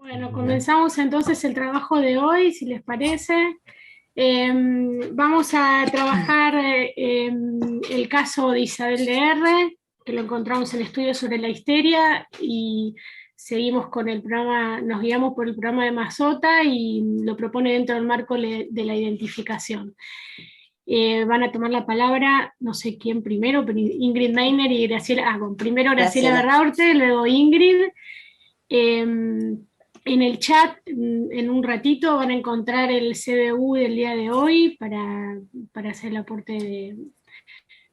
Bueno, comenzamos entonces el trabajo de hoy, si les parece. Vamos a trabajar el caso de Isabel de R., que lo encontramos en Estudios sobre la Histeria, y seguimos con el programa, nos guiamos por el programa de Mazota y lo propone dentro del marco de la identificación. Van a tomar la palabra, no sé quién primero, pero Ingrid Meiner y Graciela, bueno, primero Graciela Berraurte, luego Ingrid. En el chat, en un ratito, van a encontrar el CBU del día de hoy para hacer el aporte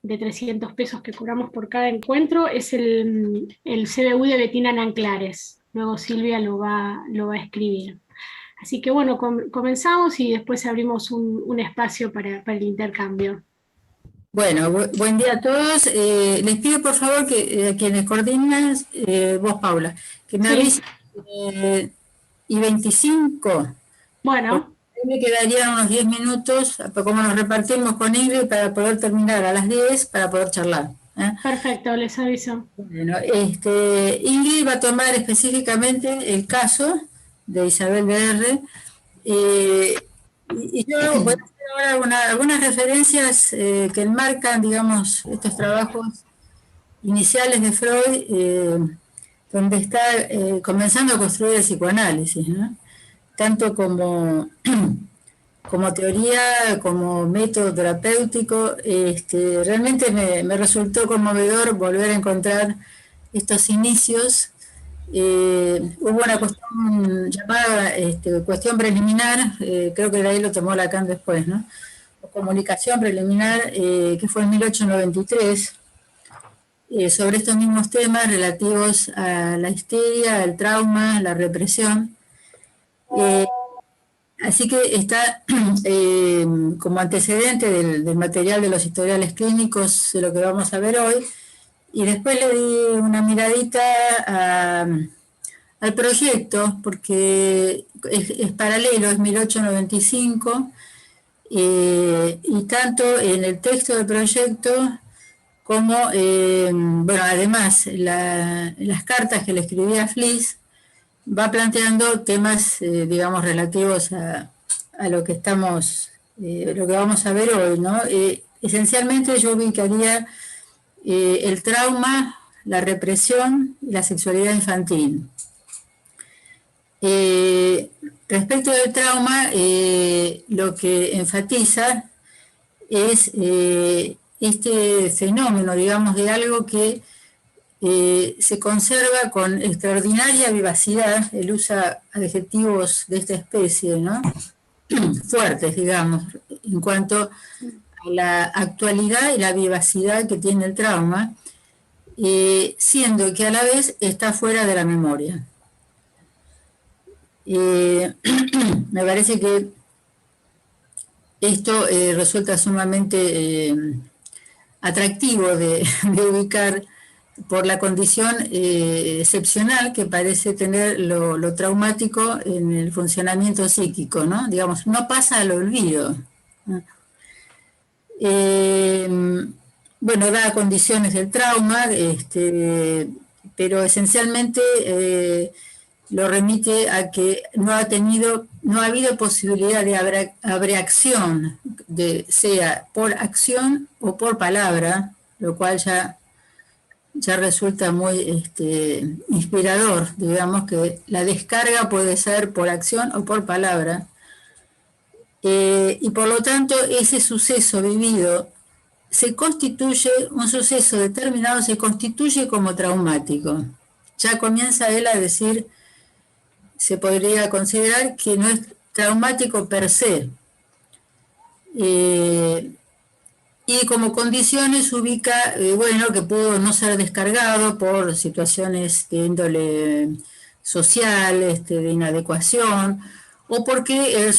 de 300 pesos que cobramos por cada encuentro. Es el CBU de Betina Nanclares. Luego Silvia lo va a escribir. Así que bueno, comenzamos y después abrimos un espacio para el intercambio. Bueno, buen día a todos. Les pido por favor que quienes coordinan, vos Paula, que me avisen y 25. Bueno. Me quedarían unos 10 minutos, como nos repartimos con Ingrid, para poder terminar a las 10, para poder charlar. Perfecto, les aviso. Bueno, Ingrid va a tomar específicamente el caso de Isabel BR, y yo voy a hacer ahora algunas referencias que enmarcan, digamos, estos trabajos iniciales de Freud, donde está comenzando a construir el psicoanálisis, ¿no? Tanto como teoría, como método terapéutico. Realmente me resultó conmovedor volver a encontrar estos inicios. Hubo una cuestión llamada cuestión preliminar, creo que de ahí lo tomó Lacan después, ¿no? O comunicación preliminar, que fue en 1893, sobre estos mismos temas relativos a la histeria, al trauma, la represión. Así que está como antecedente del material de los historiales clínicos de lo que vamos a ver hoy. Y después le di una miradita al proyecto, porque es paralelo, es 1895, y tanto en el texto del proyecto como, bueno, además las cartas que le escribía a Fliss, va planteando temas, digamos, relativos a lo que estamos, lo que vamos a ver hoy, ¿no? Esencialmente yo ubicaría el trauma, la represión y la sexualidad infantil. Respecto del trauma, lo que enfatiza es este fenómeno, digamos, de algo que se conserva con extraordinaria vivacidad. Él usa adjetivos de esta especie, ¿no? Fuertes, digamos, en cuanto a la actualidad y la vivacidad que tiene el trauma, siendo que a la vez está fuera de la memoria. Me parece que esto resulta sumamente atractivo de ubicar por la condición excepcional que parece tener lo traumático en el funcionamiento psíquico, ¿no? Digamos, no pasa al olvido. Bueno, da condiciones del trauma, pero esencialmente lo remite a que no ha habido posibilidad de abreacción, sea por acción o por palabra, lo cual ya resulta muy inspirador, digamos, que la descarga puede ser por acción o por palabra, y por lo tanto ese suceso vivido un suceso determinado se constituye como traumático. Ya comienza él a decir, se podría considerar que no es traumático per se, y como condiciones ubica, bueno, que pudo no ser descargado por situaciones de índole social, de inadecuación, o porque el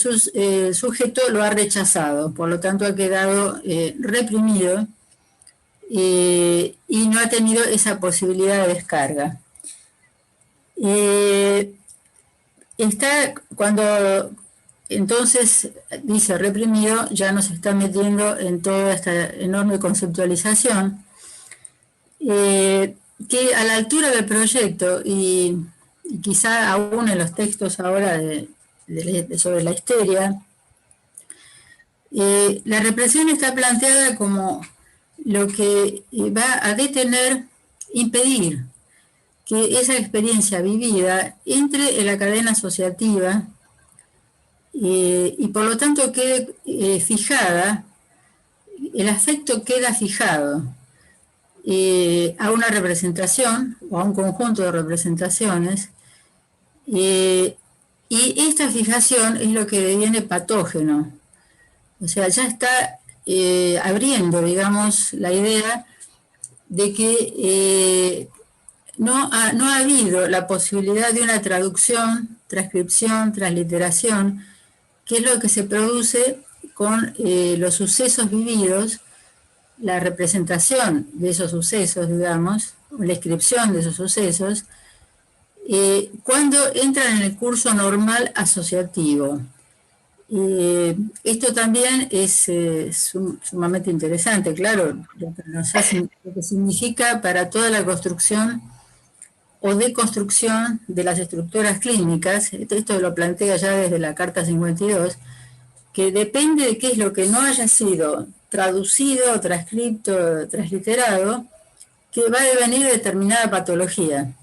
sujeto lo ha rechazado, por lo tanto ha quedado reprimido, y no ha tenido esa posibilidad de descarga. Cuando entonces dice reprimido, ya nos está metiendo en toda esta enorme conceptualización, que a la altura del proyecto y y quizá aún en los textos ahora sobre la histeria, la represión está planteada como lo que va a detener, impedir que esa experiencia vivida entre en la cadena asociativa y por lo tanto quede fijada, el afecto queda fijado a una representación o a un conjunto de representaciones, y esta fijación es lo que deviene patógeno. O sea, ya está abriendo, digamos, la idea de que no ha habido la posibilidad de una traducción, transcripción, transliteración, que es lo que se produce con los sucesos vividos, la representación de esos sucesos, digamos, o la inscripción de esos sucesos, cuando entran en el curso normal asociativo. Esto también es sumamente interesante, claro, lo que significa para toda la construcción o deconstrucción de las estructuras clínicas. Esto lo plantea ya desde la Carta 52, que depende de qué es lo que no haya sido traducido, transcripto, transliterado, que va a devenir determinada patología.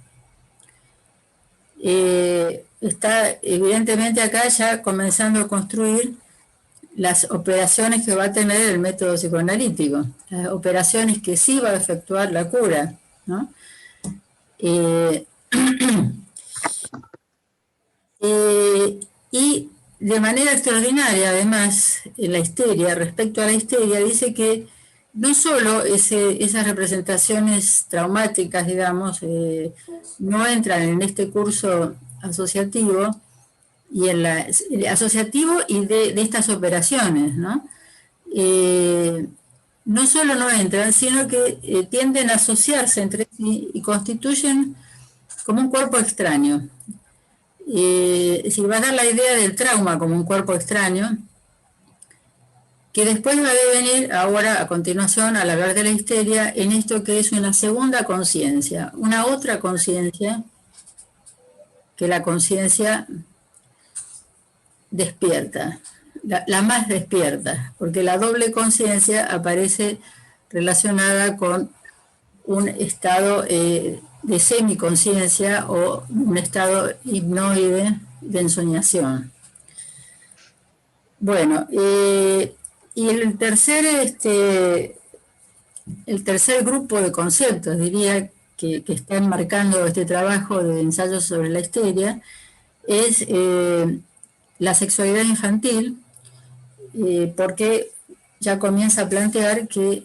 Está evidentemente acá ya comenzando a construir las operaciones que va a tener el método psicoanalítico, las operaciones que sí va a efectuar la cura, ¿no? Y de manera extraordinaria, además, en la histeria, respecto a la histeria, dice que no solo esas representaciones traumáticas, digamos, no entran en este curso asociativo y asociativo y de estas operaciones, ¿no? No solo no entran, sino que tienden a asociarse entre sí y constituyen como un cuerpo extraño. Es decir, va a dar la idea del trauma como un cuerpo extraño, que después va a devenir ahora, a continuación, al hablar de la histeria, en esto que es una segunda conciencia, una otra conciencia, que la conciencia despierta, la más despierta, porque la doble conciencia aparece relacionada con un estado de semiconciencia o un estado hipnoide de ensoñación. Bueno, y el tercer grupo de conceptos, diría, que está enmarcando este trabajo de ensayos sobre la histeria, es la sexualidad infantil, porque ya comienza a plantear que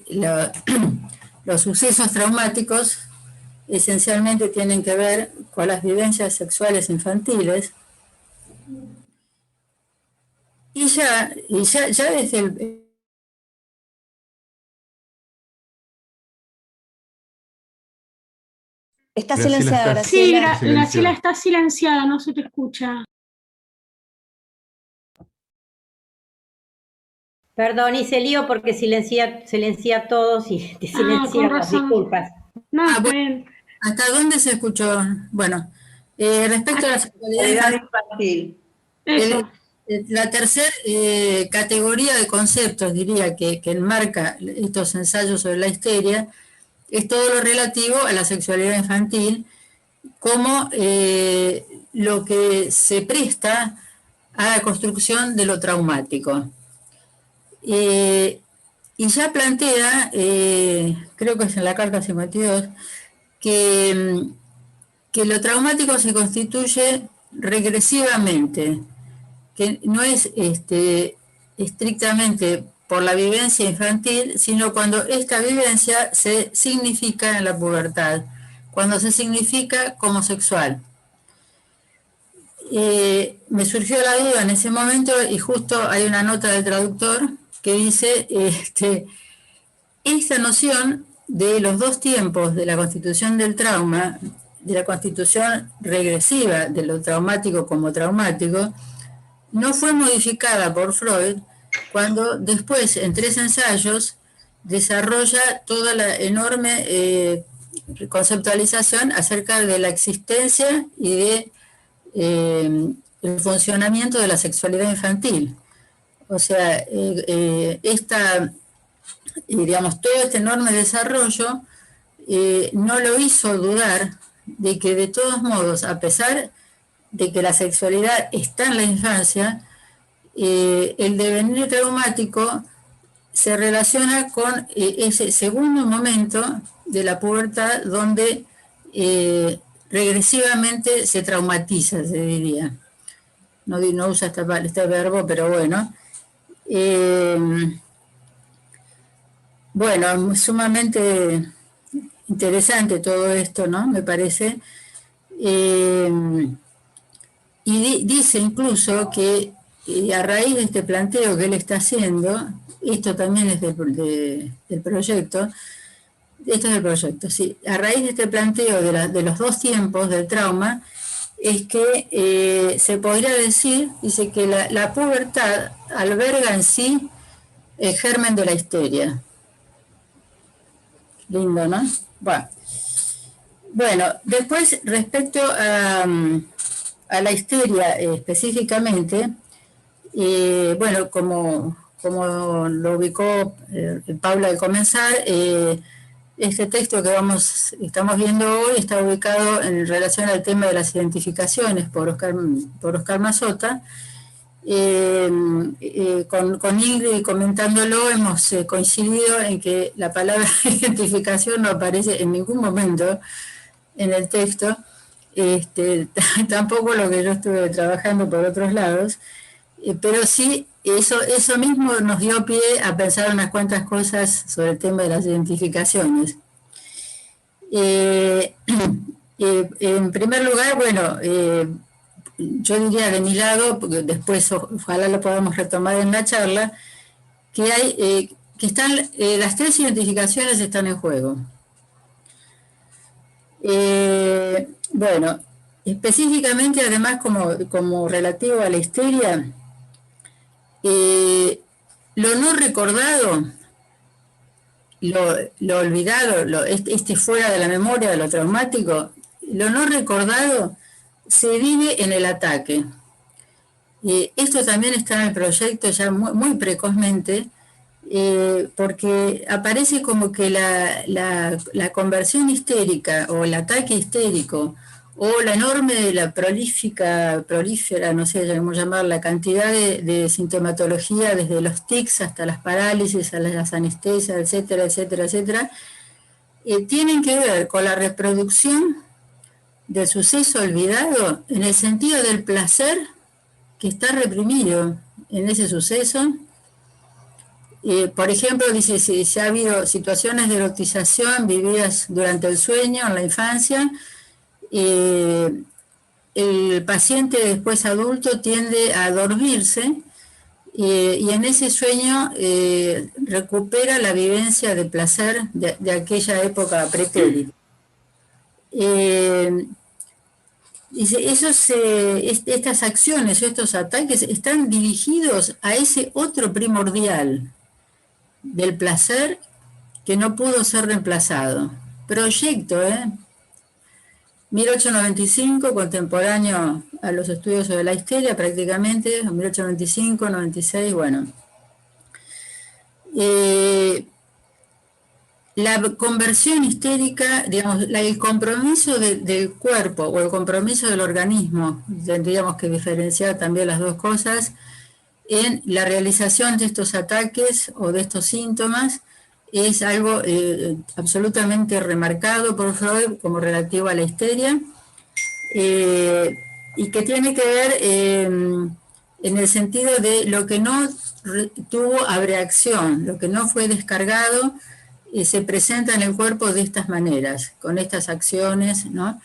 los sucesos traumáticos esencialmente tienen que ver con las vivencias sexuales infantiles, y ya desde el... Está silenciada, Graciela. Sí, Graciela está silenciada, no se te escucha. Perdón, hice lío porque silencié a todos y te silencié, disculpas. No, bueno. ¿Hasta dónde se escuchó? Bueno, respecto a la sexualidad infantil, la tercera categoría de conceptos, diría, que enmarca estos ensayos sobre la histeria, es todo lo relativo a la sexualidad infantil, como lo que se presta a la construcción de lo traumático. Y ya plantea, creo que es en la Carta 52, que lo traumático se constituye regresivamente, que no es estrictamente por la vivencia infantil, sino cuando esta vivencia se significa en la pubertad, cuando se significa como sexual. Me surgió la duda en ese momento y justo hay una nota del traductor que dice esta noción de los dos tiempos de la constitución del trauma, de la constitución regresiva de lo traumático como traumático, no fue modificada por Freud cuando después, en 3 ensayos, desarrolla toda la enorme conceptualización acerca de la existencia y de el funcionamiento de la sexualidad infantil. O sea, digamos, todo este enorme desarrollo no lo hizo dudar de que de todos modos, a pesar de que la sexualidad está en la infancia, el devenir traumático se relaciona con ese segundo momento de la pubertad donde regresivamente se traumatiza, se diría. No usa este verbo, pero bueno. Bueno, sumamente interesante todo esto, ¿no? Me parece. Y dice incluso que a raíz de este planteo que él está haciendo, esto también es del proyecto, esto es del proyecto, sí, a raíz de este planteo de los dos tiempos del trauma, es que se podría decir, dice que la pubertad alberga en sí el germen de la histeria. Lindo, ¿no? Bueno, después respecto a la histeria específicamente, bueno, como lo ubicó Paula al comenzar, este texto que estamos viendo hoy está ubicado en relación al tema de las identificaciones por Oscar Mazota. Con Ingrid comentándolo hemos coincidido en que la palabra identificación no aparece en ningún momento en el texto, tampoco lo que yo estuve trabajando por otros lados, pero sí eso mismo nos dio pie a pensar unas cuantas cosas sobre el tema de las identificaciones. En primer lugar, bueno, yo diría de mi lado, porque después ojalá lo podamos retomar en la charla, que las tres identificaciones están en juego. Bueno, específicamente además como relativo a la histeria, lo no recordado, lo olvidado, fuera de la memoria de lo traumático, lo no recordado se vive en el ataque. Esto también está en el proyecto ya muy precozmente, porque aparece como que la conversión histérica o el ataque histérico o la enorme, la prolífera, no sé cómo llamar, la cantidad de sintomatología desde los tics hasta las parálisis, a las anestesias, etcétera, etcétera, etcétera, tienen que ver con la reproducción del suceso olvidado en el sentido del placer que está reprimido en ese suceso. Por ejemplo, dice, si ha habido situaciones de erotización vividas durante el sueño, en la infancia, el paciente después adulto tiende a dormirse y en ese sueño recupera la vivencia de placer de aquella época pretérita. Dice, estas acciones o estos ataques están dirigidos a ese otro primordial del placer que no pudo ser reemplazado. Proyecto, 1895, contemporáneo a los estudios sobre la histeria prácticamente, 1895, 96, bueno. La conversión histérica, digamos, el compromiso del cuerpo o el compromiso del organismo, tendríamos que diferenciar también las dos cosas, en la realización de estos ataques o de estos síntomas, es algo absolutamente remarcado por Freud como relativo a la histeria, y que tiene que ver en el sentido de lo que no tuvo abreacción, lo que no fue descargado, se presenta en el cuerpo de estas maneras, con estas acciones, ¿no?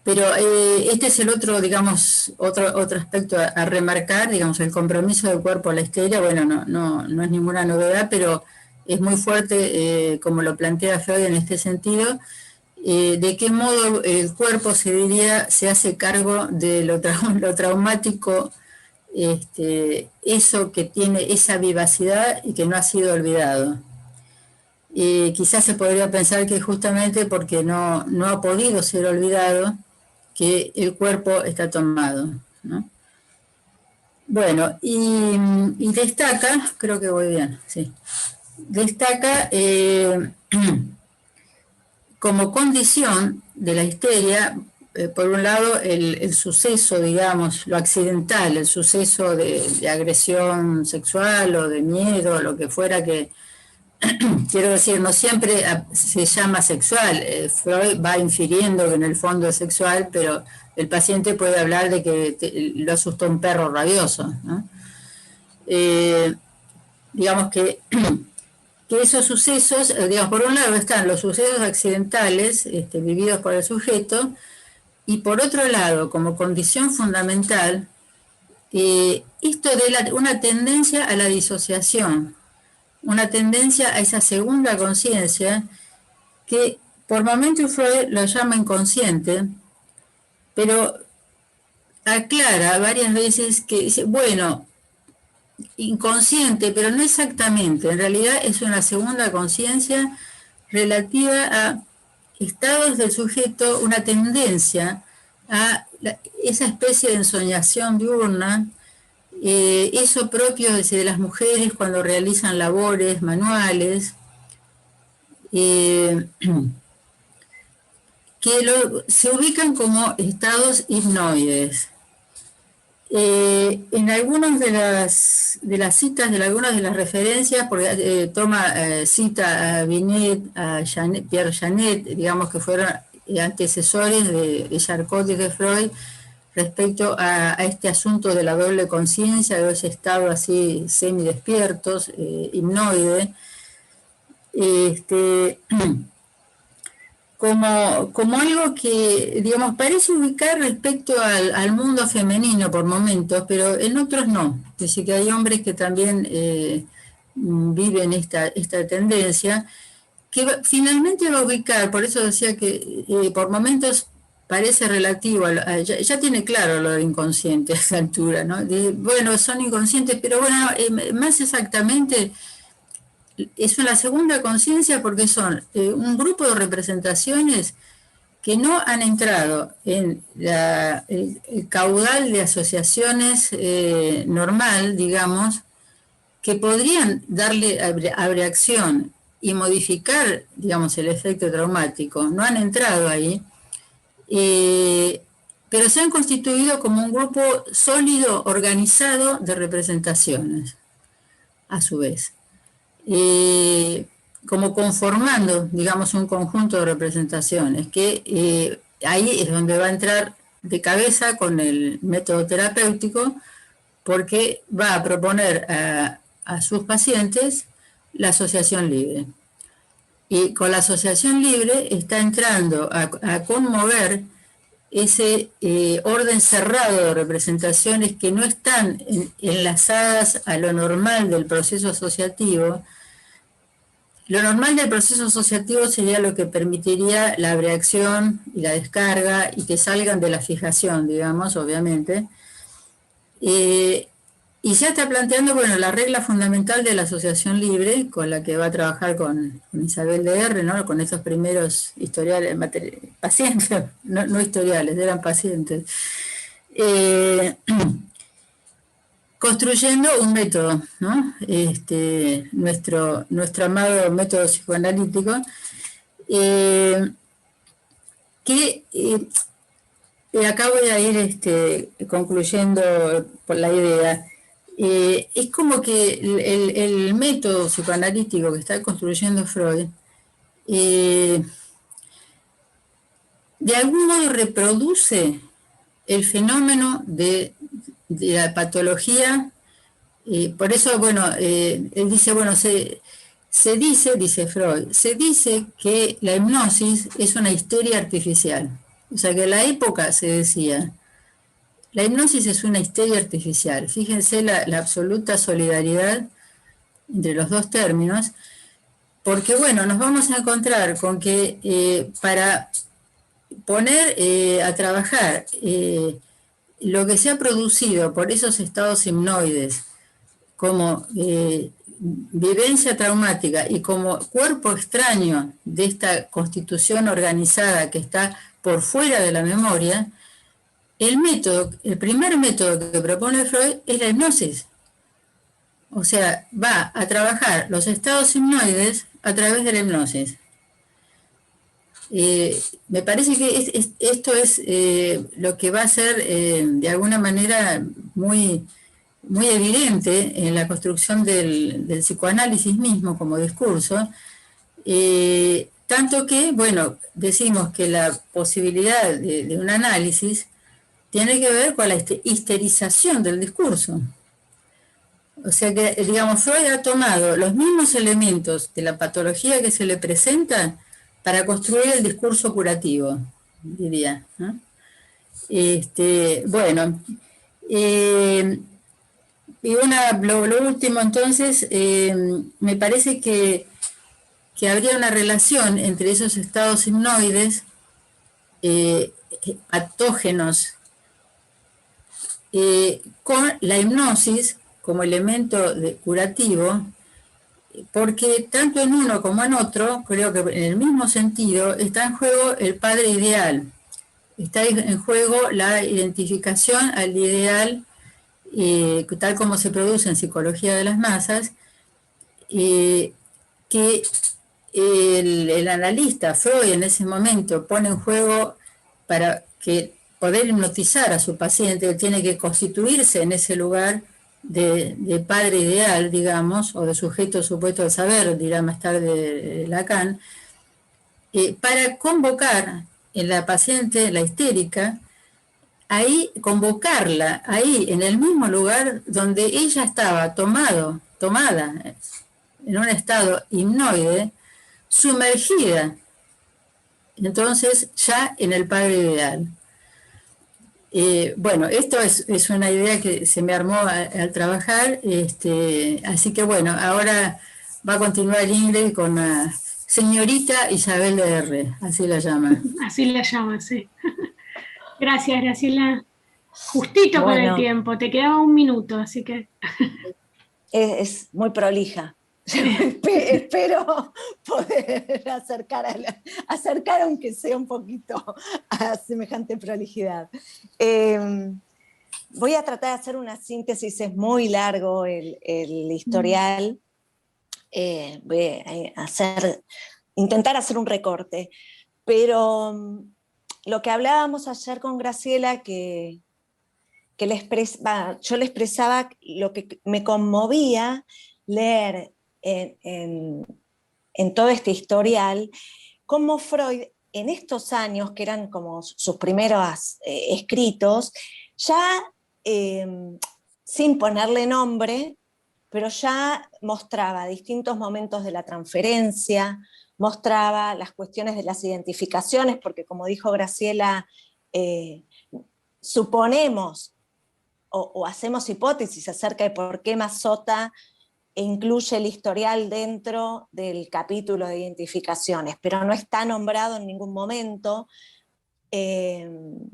Pero este es el otro, digamos, otro aspecto a remarcar, digamos, el compromiso del cuerpo a la histeria. Bueno, no es ninguna novedad, pero es muy fuerte, como lo plantea Freud en este sentido, de qué modo el cuerpo se hace cargo de lo traumático, eso que tiene esa vivacidad y que no ha sido olvidado. quizás se podría pensar que justamente porque no ha podido ser olvidado que el cuerpo está tomado, ¿no? Bueno, y destaca, creo que voy bien, sí, destaca como condición de la histeria, por un lado, el suceso, digamos, lo accidental, el suceso de agresión sexual o de miedo, lo que fuera que, quiero decir, no siempre se llama sexual. Freud va infiriendo que en el fondo es sexual, pero el paciente puede hablar de que lo asustó un perro rabioso, ¿no? Digamos que esos sucesos, digamos, por un lado están los sucesos accidentales vividos por el sujeto, y por otro lado, como condición fundamental, esto de una tendencia a la disociación, una tendencia a esa segunda conciencia que por momentos Freud lo llama inconsciente, pero aclara varias veces que dice, bueno, inconsciente, pero no exactamente, en realidad es una segunda conciencia relativa a estados del sujeto, una tendencia a esa especie de ensoñación diurna, eso propio de las mujeres cuando realizan labores manuales, que se ubican como estados hipnoides. En algunas de las citas, de algunas de las referencias, porque toma cita a Binet, a Pierre Janet, digamos que fueron antecesores de Charcot y de Freud, respecto a este asunto de la doble conciencia, de ese estado así semidespiertos, hipnoide, como algo que, digamos, parece ubicar respecto al mundo femenino por momentos, pero en otros no. Es decir, que hay hombres que también viven esta tendencia, que finalmente va a ubicar, por eso decía que por momentos parece relativo, ya tiene claro lo del inconsciente a esa altura, ¿no? Bueno, son inconscientes, pero bueno, más exactamente es una segunda conciencia porque son un grupo de representaciones que no han entrado en el caudal de asociaciones normal, digamos, que podrían darle abreacción y modificar, digamos, el efecto traumático. No han entrado ahí, pero se han constituido como un grupo sólido, organizado de representaciones, a su vez. Como conformando, digamos, un conjunto de representaciones, que ahí es donde va a entrar de cabeza con el método terapéutico, porque va a proponer a sus pacientes la asociación libre. Y con la asociación libre está entrando a conmover ese orden cerrado de representaciones que no están enlazadas a lo normal del proceso asociativo. Lo normal del proceso asociativo sería lo que permitiría la abreacción y la descarga y que salgan de la fijación, digamos, obviamente. Y ya está planteando, bueno, la regla fundamental de la asociación libre, con la que va a trabajar con Isabel de R., ¿no? Con esos primeros historiales, pacientes, no historiales, eran pacientes. Construyendo un método, ¿no? Nuestro amado método psicoanalítico, que acá voy a ir concluyendo por la idea. Es como que el método psicoanalítico que está construyendo Freud de algún modo reproduce el fenómeno de la patología. Por eso, bueno, él dice, bueno, se dice, dice Freud, se dice que la hipnosis es una histeria artificial. O sea, que en la época se decía, la hipnosis es una histeria artificial. Fíjense la absoluta solidaridad entre los dos términos, porque, bueno, nos vamos a encontrar con que para poner a trabajar lo que se ha producido por esos estados hipnoides, como vivencia traumática y como cuerpo extraño de esta constitución organizada que está por fuera de la memoria, el primer método que propone Freud es la hipnosis. O sea, va a trabajar los estados hipnoides a través de la hipnosis. Me parece que esto es lo que va a ser de alguna manera muy evidente en la construcción del psicoanálisis mismo como discurso, tanto que, bueno, decimos que la posibilidad de un análisis tiene que ver con la histerización del discurso. O sea que, digamos, Freud ha tomado los mismos elementos de la patología que se le presenta para construir el discurso curativo, diría, ¿no? Bueno, y lo último entonces, me parece que habría una relación entre esos estados hipnoides patógenos con la hipnosis como elemento curativo, porque tanto en uno como en otro, creo que en el mismo sentido, está en juego el padre ideal, está en juego la identificación al ideal, tal como se produce en Psicología de las Masas, que el analista Freud en ese momento pone en juego para que poder hipnotizar a su paciente, que tiene que constituirse en ese lugar de padre ideal, digamos, o de sujeto supuesto del saber, dirá más tarde Lacan, para convocar en la paciente, la histérica, ahí convocarla, ahí en el mismo lugar donde ella estaba tomada en un estado hipnoide, sumergida, entonces ya en el padre ideal. Bueno, esto es una idea que se me armó al trabajar, así que bueno, ahora va a continuar Ingrid con la señorita Isabel de R., así la llama. Así la llama, sí. Gracias, Graciela. Justito con el tiempo, te quedaba 1 minuto, así que... Es muy prolija. Espero poder acercar aunque sea un poquito a semejante prolijidad. Voy a tratar de hacer una síntesis, es muy largo el historial. Voy a intentar hacer un recorte, pero lo que hablábamos ayer con Graciela, que yo le expresaba lo que me conmovía leer en todo este historial, cómo Freud en estos años, que eran como sus primeros escritos, ya sin ponerle nombre, pero ya mostraba distintos momentos de la transferencia, mostraba las cuestiones de las identificaciones, porque como dijo Graciela, suponemos o hacemos hipótesis acerca de por qué Mazzotta incluye el historial dentro del capítulo de identificaciones, pero no está nombrado en ningún momento. En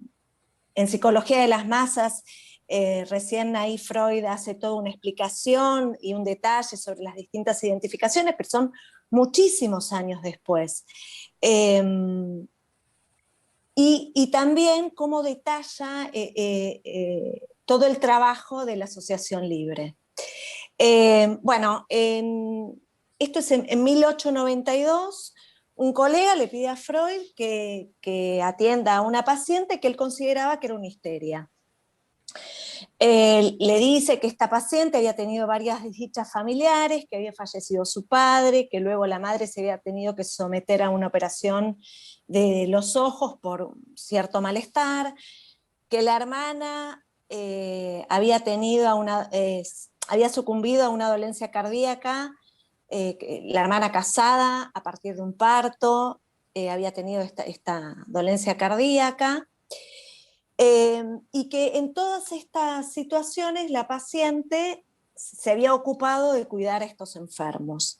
Psicología de las Masas, recién ahí Freud hace toda una explicación y un detalle sobre las distintas identificaciones, pero son muchísimos años después. Y también cómo detalla todo el trabajo de la asociación libre. Bueno, esto es en 1892, un colega le pide a Freud que atienda a una paciente que él consideraba que era una histeria. Le dice que esta paciente había tenido varias desdichas familiares, que había fallecido su padre, que luego la madre se había tenido que someter a una operación de los ojos por cierto malestar, que la hermana había sucumbido a una dolencia cardíaca, la hermana casada a partir de un parto, había tenido esta dolencia cardíaca, y que en todas estas situaciones la paciente se había ocupado de cuidar a estos enfermos,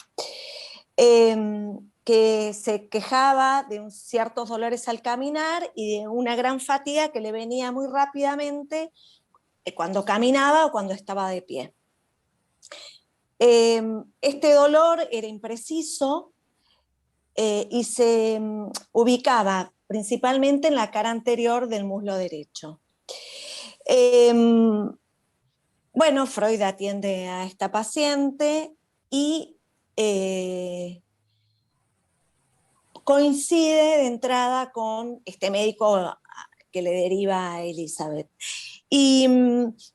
que se quejaba de ciertos dolores al caminar y de una gran fatiga que le venía muy rápidamente cuando caminaba o cuando estaba de pie. Este dolor era impreciso y se ubicaba principalmente en la cara anterior del muslo derecho. Bueno, Freud atiende a esta paciente y coincide de entrada con este médico que le deriva a Elizabeth. Y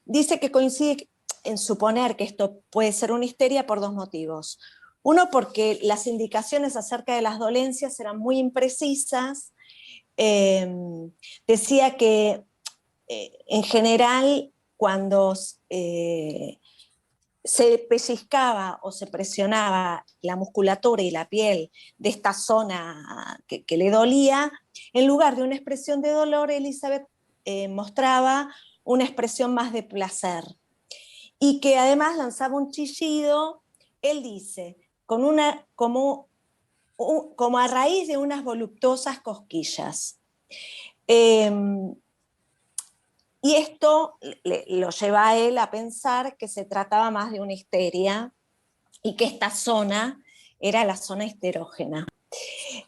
dice que coincide en suponer que esto puede ser una histeria por dos motivos. Uno, porque las indicaciones acerca de las dolencias eran muy imprecisas. Decía que en general cuando se pellizcaba o se presionaba la musculatura y la piel de esta zona que le dolía, en lugar de una expresión de dolor, Elizabeth mostraba una expresión más de placer. Y que además lanzaba un chillido, él dice, como a raíz de unas voluptuosas cosquillas. Y esto lo lleva a él a pensar que se trataba más de una histeria y que esta zona era la zona histerógena.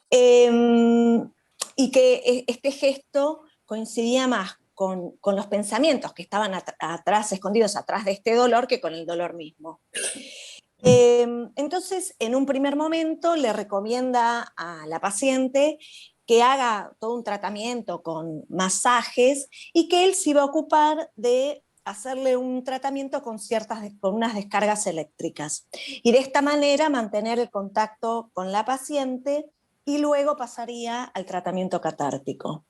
Y que este gesto coincidía más con los pensamientos que estaban atrás, escondidos atrás de este dolor, que con el dolor mismo. Entonces, en un primer momento le recomienda a la paciente que haga todo un tratamiento con masajes y que él se iba a ocupar de hacerle un tratamiento con unas descargas eléctricas. Y de esta manera mantener el contacto con la paciente y luego pasaría al tratamiento catártico.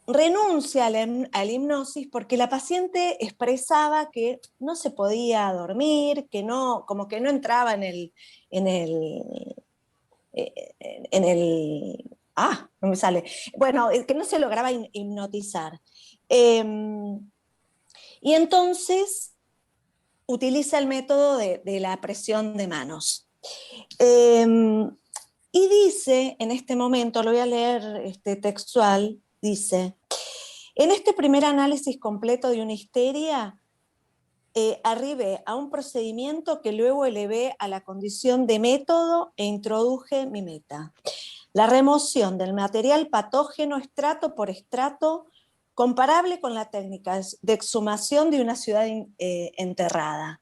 Renuncia a la hipnosis porque la paciente expresaba que no se podía dormir, que no, como que no entraba en el no me sale. Bueno, que no se lograba hipnotizar. Y entonces utiliza el método de la presión de manos. Y dice, en este momento, lo voy a leer textual, dice: en este primer análisis completo de una histeria, arribé a un procedimiento que luego elevé a la condición de método e introduje mi meta. La remoción del material patógeno estrato por estrato, comparable con la técnica de exhumación de una ciudad enterrada.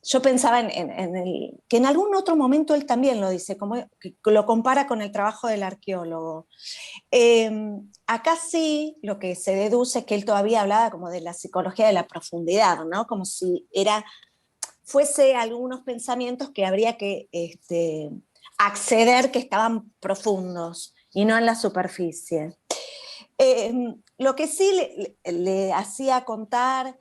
Yo pensaba que en algún otro momento él también lo dice, como que lo compara con el trabajo del arqueólogo. Acá sí, lo que se deduce es que él todavía hablaba como de la psicología de la profundidad, ¿no? Como si fuese algunos pensamientos que habría que acceder, que estaban profundos y no en la superficie. Lo que sí le hacía contar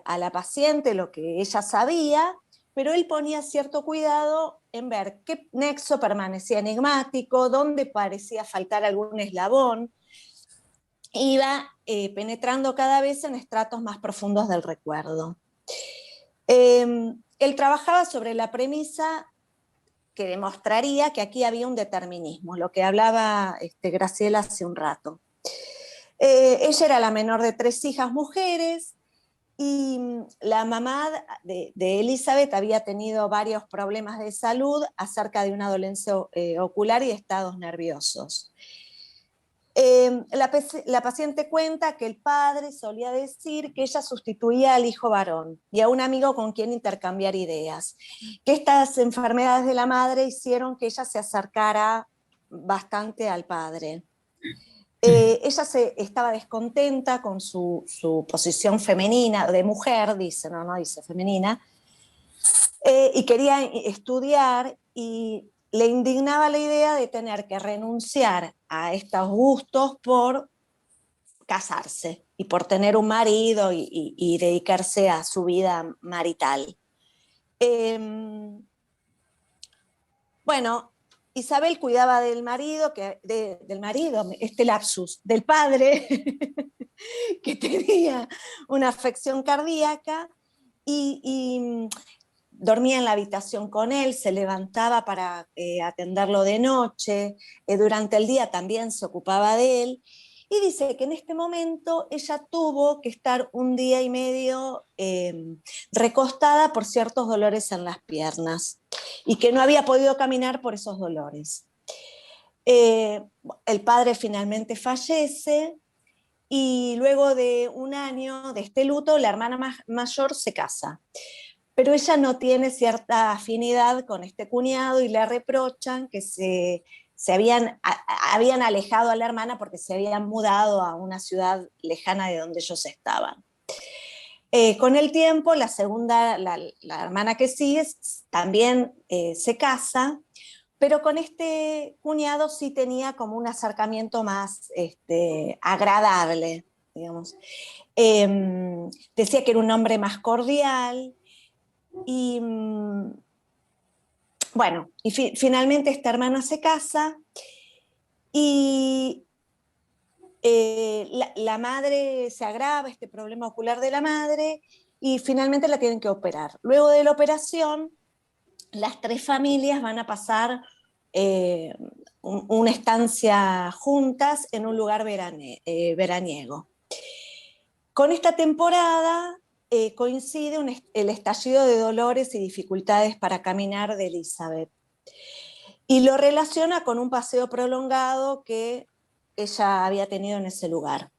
a la paciente lo que ella sabía, pero él ponía cierto cuidado en ver qué nexo permanecía enigmático, dónde parecía faltar algún eslabón. Iba penetrando cada vez en estratos más profundos del recuerdo. Él trabajaba sobre la premisa que demostraría que aquí había un determinismo, lo que hablaba Graciela hace un rato. Ella era la menor de 3 hijas mujeres, y la mamá de Elizabeth había tenido varios problemas de salud acerca de una dolencia ocular y estados nerviosos. La paciente cuenta que el padre solía decir que ella sustituía al hijo varón y a un amigo con quien intercambiar ideas, que estas enfermedades de la madre hicieron que ella se acercara bastante al padre. Ella estaba descontenta con su posición femenina, de mujer, dice, no dice femenina, y quería estudiar, y le indignaba la idea de tener que renunciar a estos gustos por casarse y por tener un marido y dedicarse a su vida marital. Bueno, Isabel cuidaba del marido, del padre, que tenía una afección cardíaca, y dormía en la habitación con él, se levantaba para atenderlo de noche, durante el día también se ocupaba de él, Y dice que en este momento ella tuvo que estar un día y medio recostada por ciertos dolores en las piernas y que no había podido caminar por esos dolores. El padre finalmente fallece y luego de un año de este luto, la hermana mayor se casa. Pero ella no tiene cierta afinidad con este cuñado y le reprochan que se habían alejado a la hermana porque se habían mudado a una ciudad lejana de donde ellos estaban. Con el tiempo, la hermana que sigue, también se casa, pero con este cuñado sí tenía como un acercamiento más agradable, digamos. Decía que era un hombre más cordial, y bueno, y finalmente esta hermana se casa y la madre se agrava, este problema ocular de la madre, y finalmente la tienen que operar. Luego de la operación, las tres familias van a pasar una estancia juntas en un lugar veraniego. Con esta temporada coincide el estallido de dolores y dificultades para caminar de Elizabeth. Y lo relaciona con un paseo prolongado que ella había tenido en ese lugar.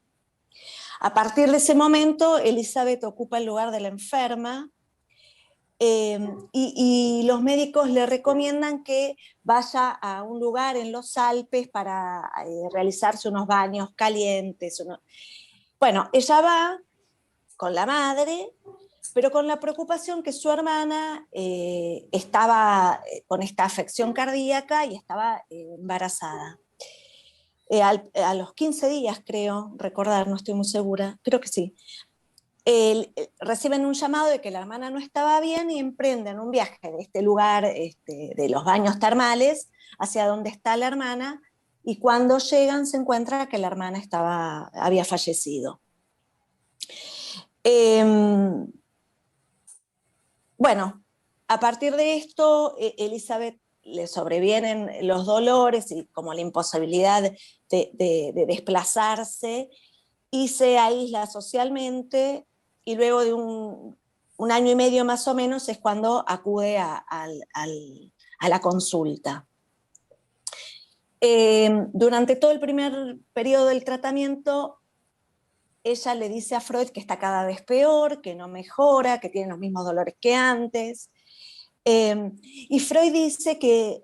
A partir de ese momento, Elizabeth ocupa el lugar de la enferma y los médicos le recomiendan que vaya a un lugar en los Alpes para realizarse unos baños calientes. Bueno, ella va con la madre, pero con la preocupación que su hermana estaba con esta afección cardíaca y estaba embarazada. A los 15 días, creo, recordar, no estoy muy segura, creo que sí, reciben un llamado de que la hermana no estaba bien y emprenden un viaje de este lugar, de los baños termales, hacia donde está la hermana, y cuando llegan se encuentra que la hermana había fallecido. Bueno, a partir de esto, Elizabeth le sobrevienen los dolores y como la imposibilidad de desplazarse, y se aísla socialmente, y luego de un año y medio más o menos es cuando acude a la consulta. Durante todo el primer periodo del tratamiento, ella le dice a Freud que está cada vez peor, que no mejora, que tiene los mismos dolores que antes. Y Freud dice que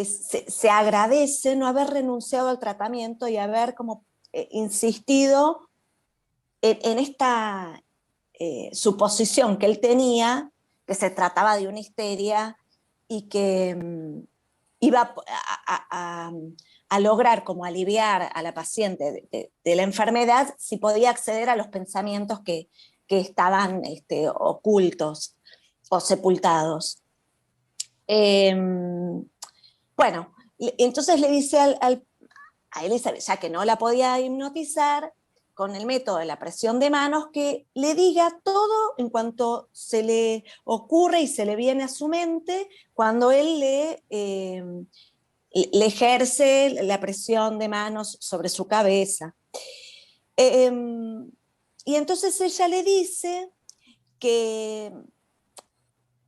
se agradece no haber renunciado al tratamiento y haber como insistido en esta suposición que él tenía, que se trataba de una histeria y que iba a lograr como aliviar a la paciente de la enfermedad si podía acceder a los pensamientos que estaban ocultos o sepultados. Bueno, entonces le dice a Elizabeth, ya que no la podía hipnotizar, con el método de la presión de manos, que le diga todo en cuanto se le ocurre y se le viene a su mente cuando él le ejerce la presión de manos sobre su cabeza. Y entonces ella le dice que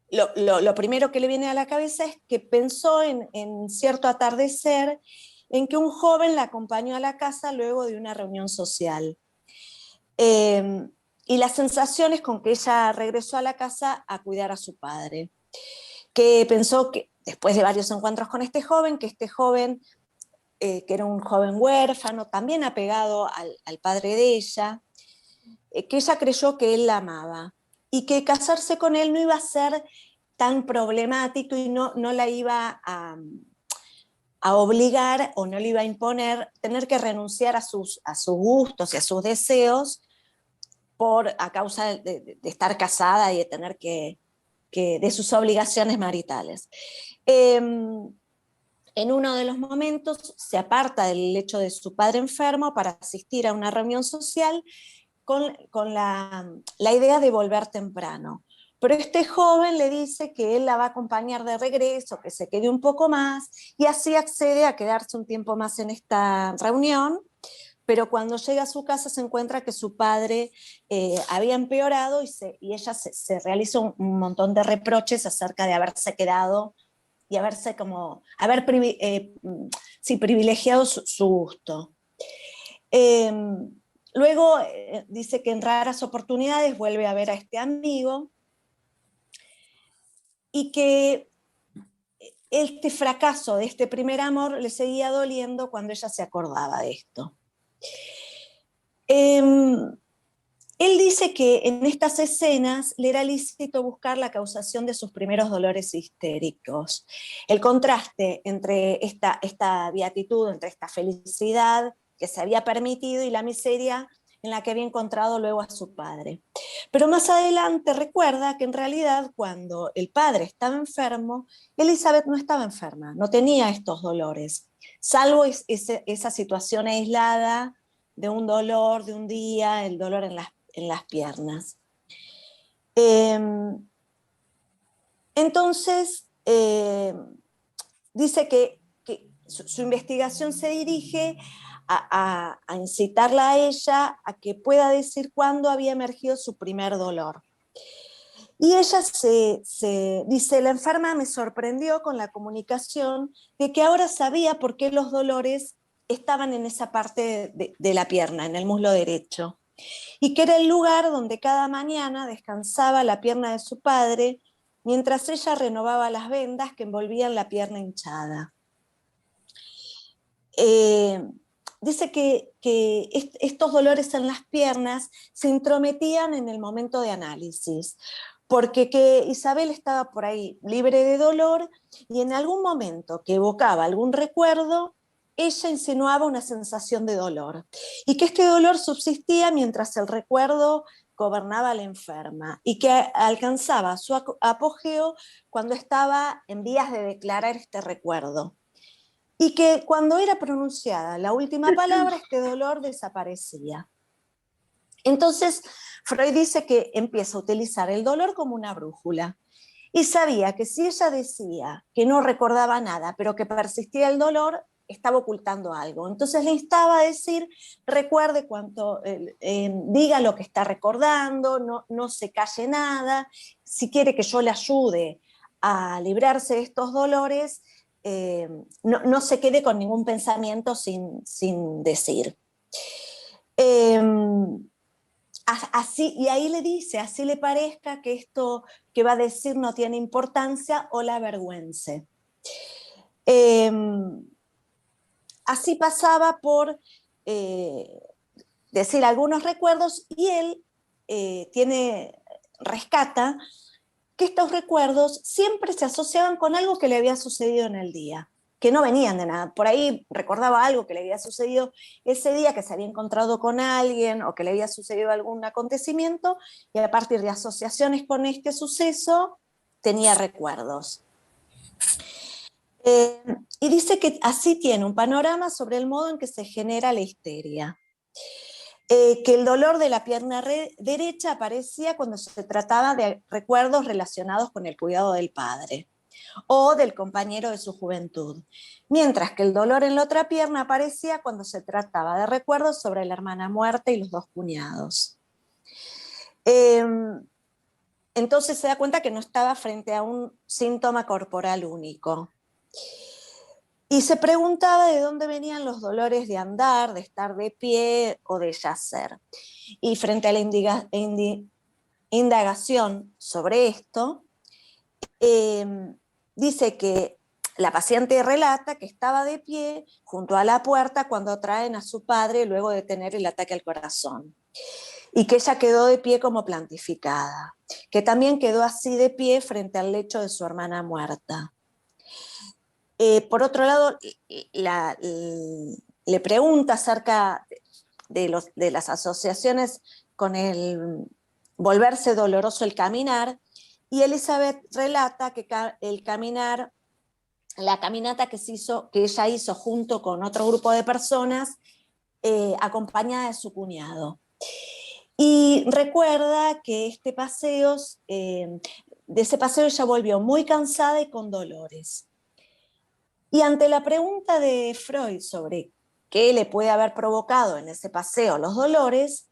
lo primero que le viene a la cabeza es que pensó en cierto atardecer en que un joven la acompañó a la casa luego de una reunión social. Y las sensaciones con que ella regresó a la casa a cuidar a su padre, que pensó que después de varios encuentros con este joven, que era un joven huérfano, también apegado al padre de ella, que ella creyó que él la amaba y que casarse con él no iba a ser tan problemático y no la iba a obligar o no le iba a imponer tener que renunciar a sus gustos y a sus deseos a causa de estar casada y de tener de sus obligaciones maritales. En uno de los momentos se aparta del lecho de su padre enfermo para asistir a una reunión social con la idea de volver temprano. Pero este joven le dice que él la va a acompañar de regreso, que se quede un poco más, y así accede a quedarse un tiempo más en esta reunión, pero cuando llega a su casa se encuentra que su padre había empeorado y ella se realiza un montón de reproches acerca de haberse quedado y haber privilegiado su gusto. Luego dice que en raras oportunidades vuelve a ver a este amigo y que este fracaso de este primer amor le seguía doliendo cuando ella se acordaba de esto. Él dice que en estas escenas le era lícito buscar la causación de sus primeros dolores histéricos. El contraste entre esta beatitud, entre esta felicidad que se había permitido y la miseria en la que había encontrado luego a su padre. Pero más adelante recuerda que en realidad cuando el padre estaba enfermo, Elizabeth no estaba enferma, no tenía estos dolores, salvo esa situación aislada de un dolor de un día, el dolor en las piernas. Entonces, dice que su investigación se dirige a incitarla a ella a que pueda decir cuándo había emergido su primer dolor. Y ella dice, la enferma me sorprendió con la comunicación de que ahora sabía por qué los dolores estaban en esa parte de la pierna, en el muslo derecho, y que era el lugar donde cada mañana descansaba la pierna de su padre, mientras ella renovaba las vendas que envolvían la pierna hinchada. Dice que estos dolores en las piernas se intrometían en el momento de análisis, porque que Isabel estaba por ahí libre de dolor y en algún momento que evocaba algún recuerdo, ella insinuaba una sensación de dolor y que este dolor subsistía mientras el recuerdo gobernaba a la enferma y que alcanzaba su apogeo cuando estaba en vías de declarar este recuerdo. Y que cuando era pronunciada la última palabra, este dolor desaparecía. Entonces, Freud dice que empieza a utilizar el dolor como una brújula. Y sabía que si ella decía que no recordaba nada, pero que persistía el dolor, estaba ocultando algo. Entonces le instaba a decir, recuerde diga lo que está recordando, no se calle nada. Si quiere que yo le ayude a librarse de estos dolores, no se quede con ningún pensamiento sin decir. Así, y ahí le dice, así le parezca que esto que va a decir no tiene importancia o la avergüence. Así pasaba por decir algunos recuerdos y él rescata que estos recuerdos siempre se asociaban con algo que le había sucedido en el día, que no venían de nada. Por ahí recordaba algo que le había sucedido ese día, que se había encontrado con alguien o que le había sucedido algún acontecimiento, y a partir de asociaciones con este suceso tenía recuerdos. Y dice que así tiene un panorama sobre el modo en que se genera la histeria. Que el dolor de la pierna derecha aparecía cuando se trataba de recuerdos relacionados con el cuidado del padre o del compañero de su juventud, mientras que el dolor en la otra pierna aparecía cuando se trataba de recuerdos sobre la hermana muerta y los dos cuñados. Entonces se da cuenta que no estaba frente a un síntoma corporal único. Y se preguntaba de dónde venían los dolores de andar, de estar de pie o de yacer. Y frente a la indagación sobre esto, dice que la paciente relata que estaba de pie junto a la puerta cuando traen a su padre luego de tener el ataque al corazón. Y que ella quedó de pie como plantificada, que también quedó así de pie frente al lecho de su hermana muerta. Por otro lado, le pregunta acerca de las asociaciones con el volverse doloroso el caminar, y Elizabeth relata que la caminata que ella hizo junto con otro grupo de personas, acompañada de su cuñado. Y recuerda que de ese paseo ella volvió muy cansada y con dolores. Y ante la pregunta de Freud sobre qué le puede haber provocado en ese paseo los dolores,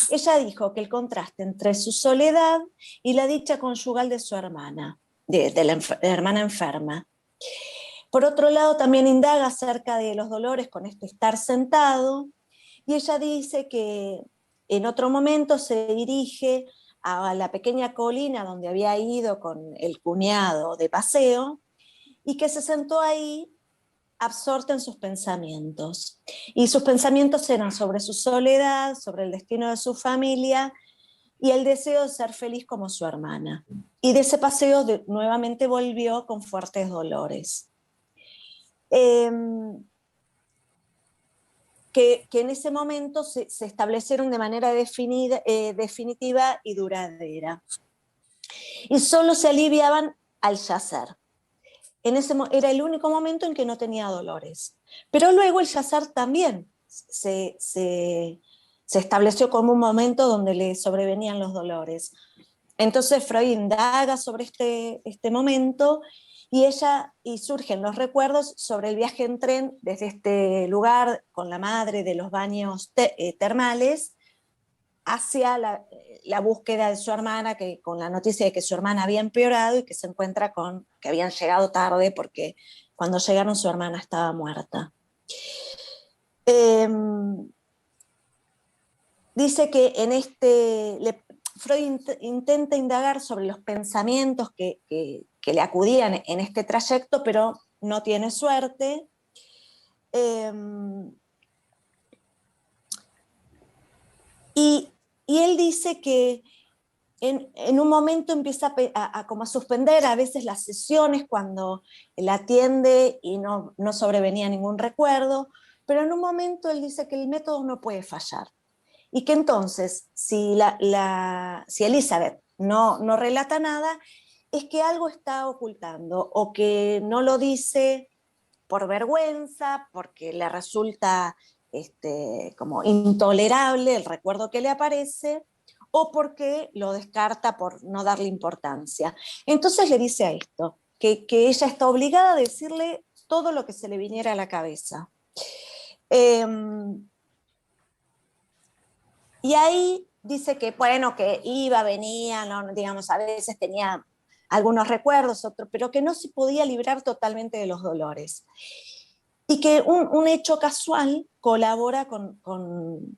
ella dijo que el contraste entre su soledad y la dicha conyugal de su hermana, de la hermana enferma. Por otro lado, también indaga acerca de los dolores con este estar sentado, y ella dice que en otro momento se dirige a la pequeña colina donde había ido con el cuñado de paseo, y que se sentó ahí absorta en sus pensamientos. Y sus pensamientos eran sobre su soledad, sobre el destino de su familia y el deseo de ser feliz como su hermana. Y de ese paseo nuevamente volvió con fuertes dolores. Que en ese momento se establecieron de manera definitiva y duradera. Y solo se aliviaban al yacer. Era el único momento en que no tenía dolores. Pero luego el yacer también se estableció como un momento donde le sobrevenían los dolores. Entonces Freud indaga sobre este momento y surgen los recuerdos sobre el viaje en tren desde este lugar con la madre de los baños termales hacia la búsqueda de su hermana, que con la noticia de que su hermana había empeorado y que se encuentra con que habían llegado tarde porque cuando llegaron su hermana estaba muerta. Dice que Freud intenta indagar sobre los pensamientos que le acudían en este trayecto, pero no tiene suerte. Y él dice que en un momento empieza como a suspender a veces las sesiones cuando la atiende y no sobrevenía ningún recuerdo, pero en un momento él dice que el método no puede fallar. Y que entonces, si Elizabeth no relata nada, es que algo está ocultando, o que no lo dice por vergüenza, porque le resulta como intolerable el recuerdo que le aparece, o porque lo descarta por no darle importancia. Entonces le dice a esto, que ella está obligada a decirle todo lo que se le viniera a la cabeza. Y ahí dice que, bueno, que iba, venía, ¿no? Digamos, a veces tenía algunos recuerdos, otros, pero que no se podía librar totalmente de los dolores. Y que un hecho casual colabora con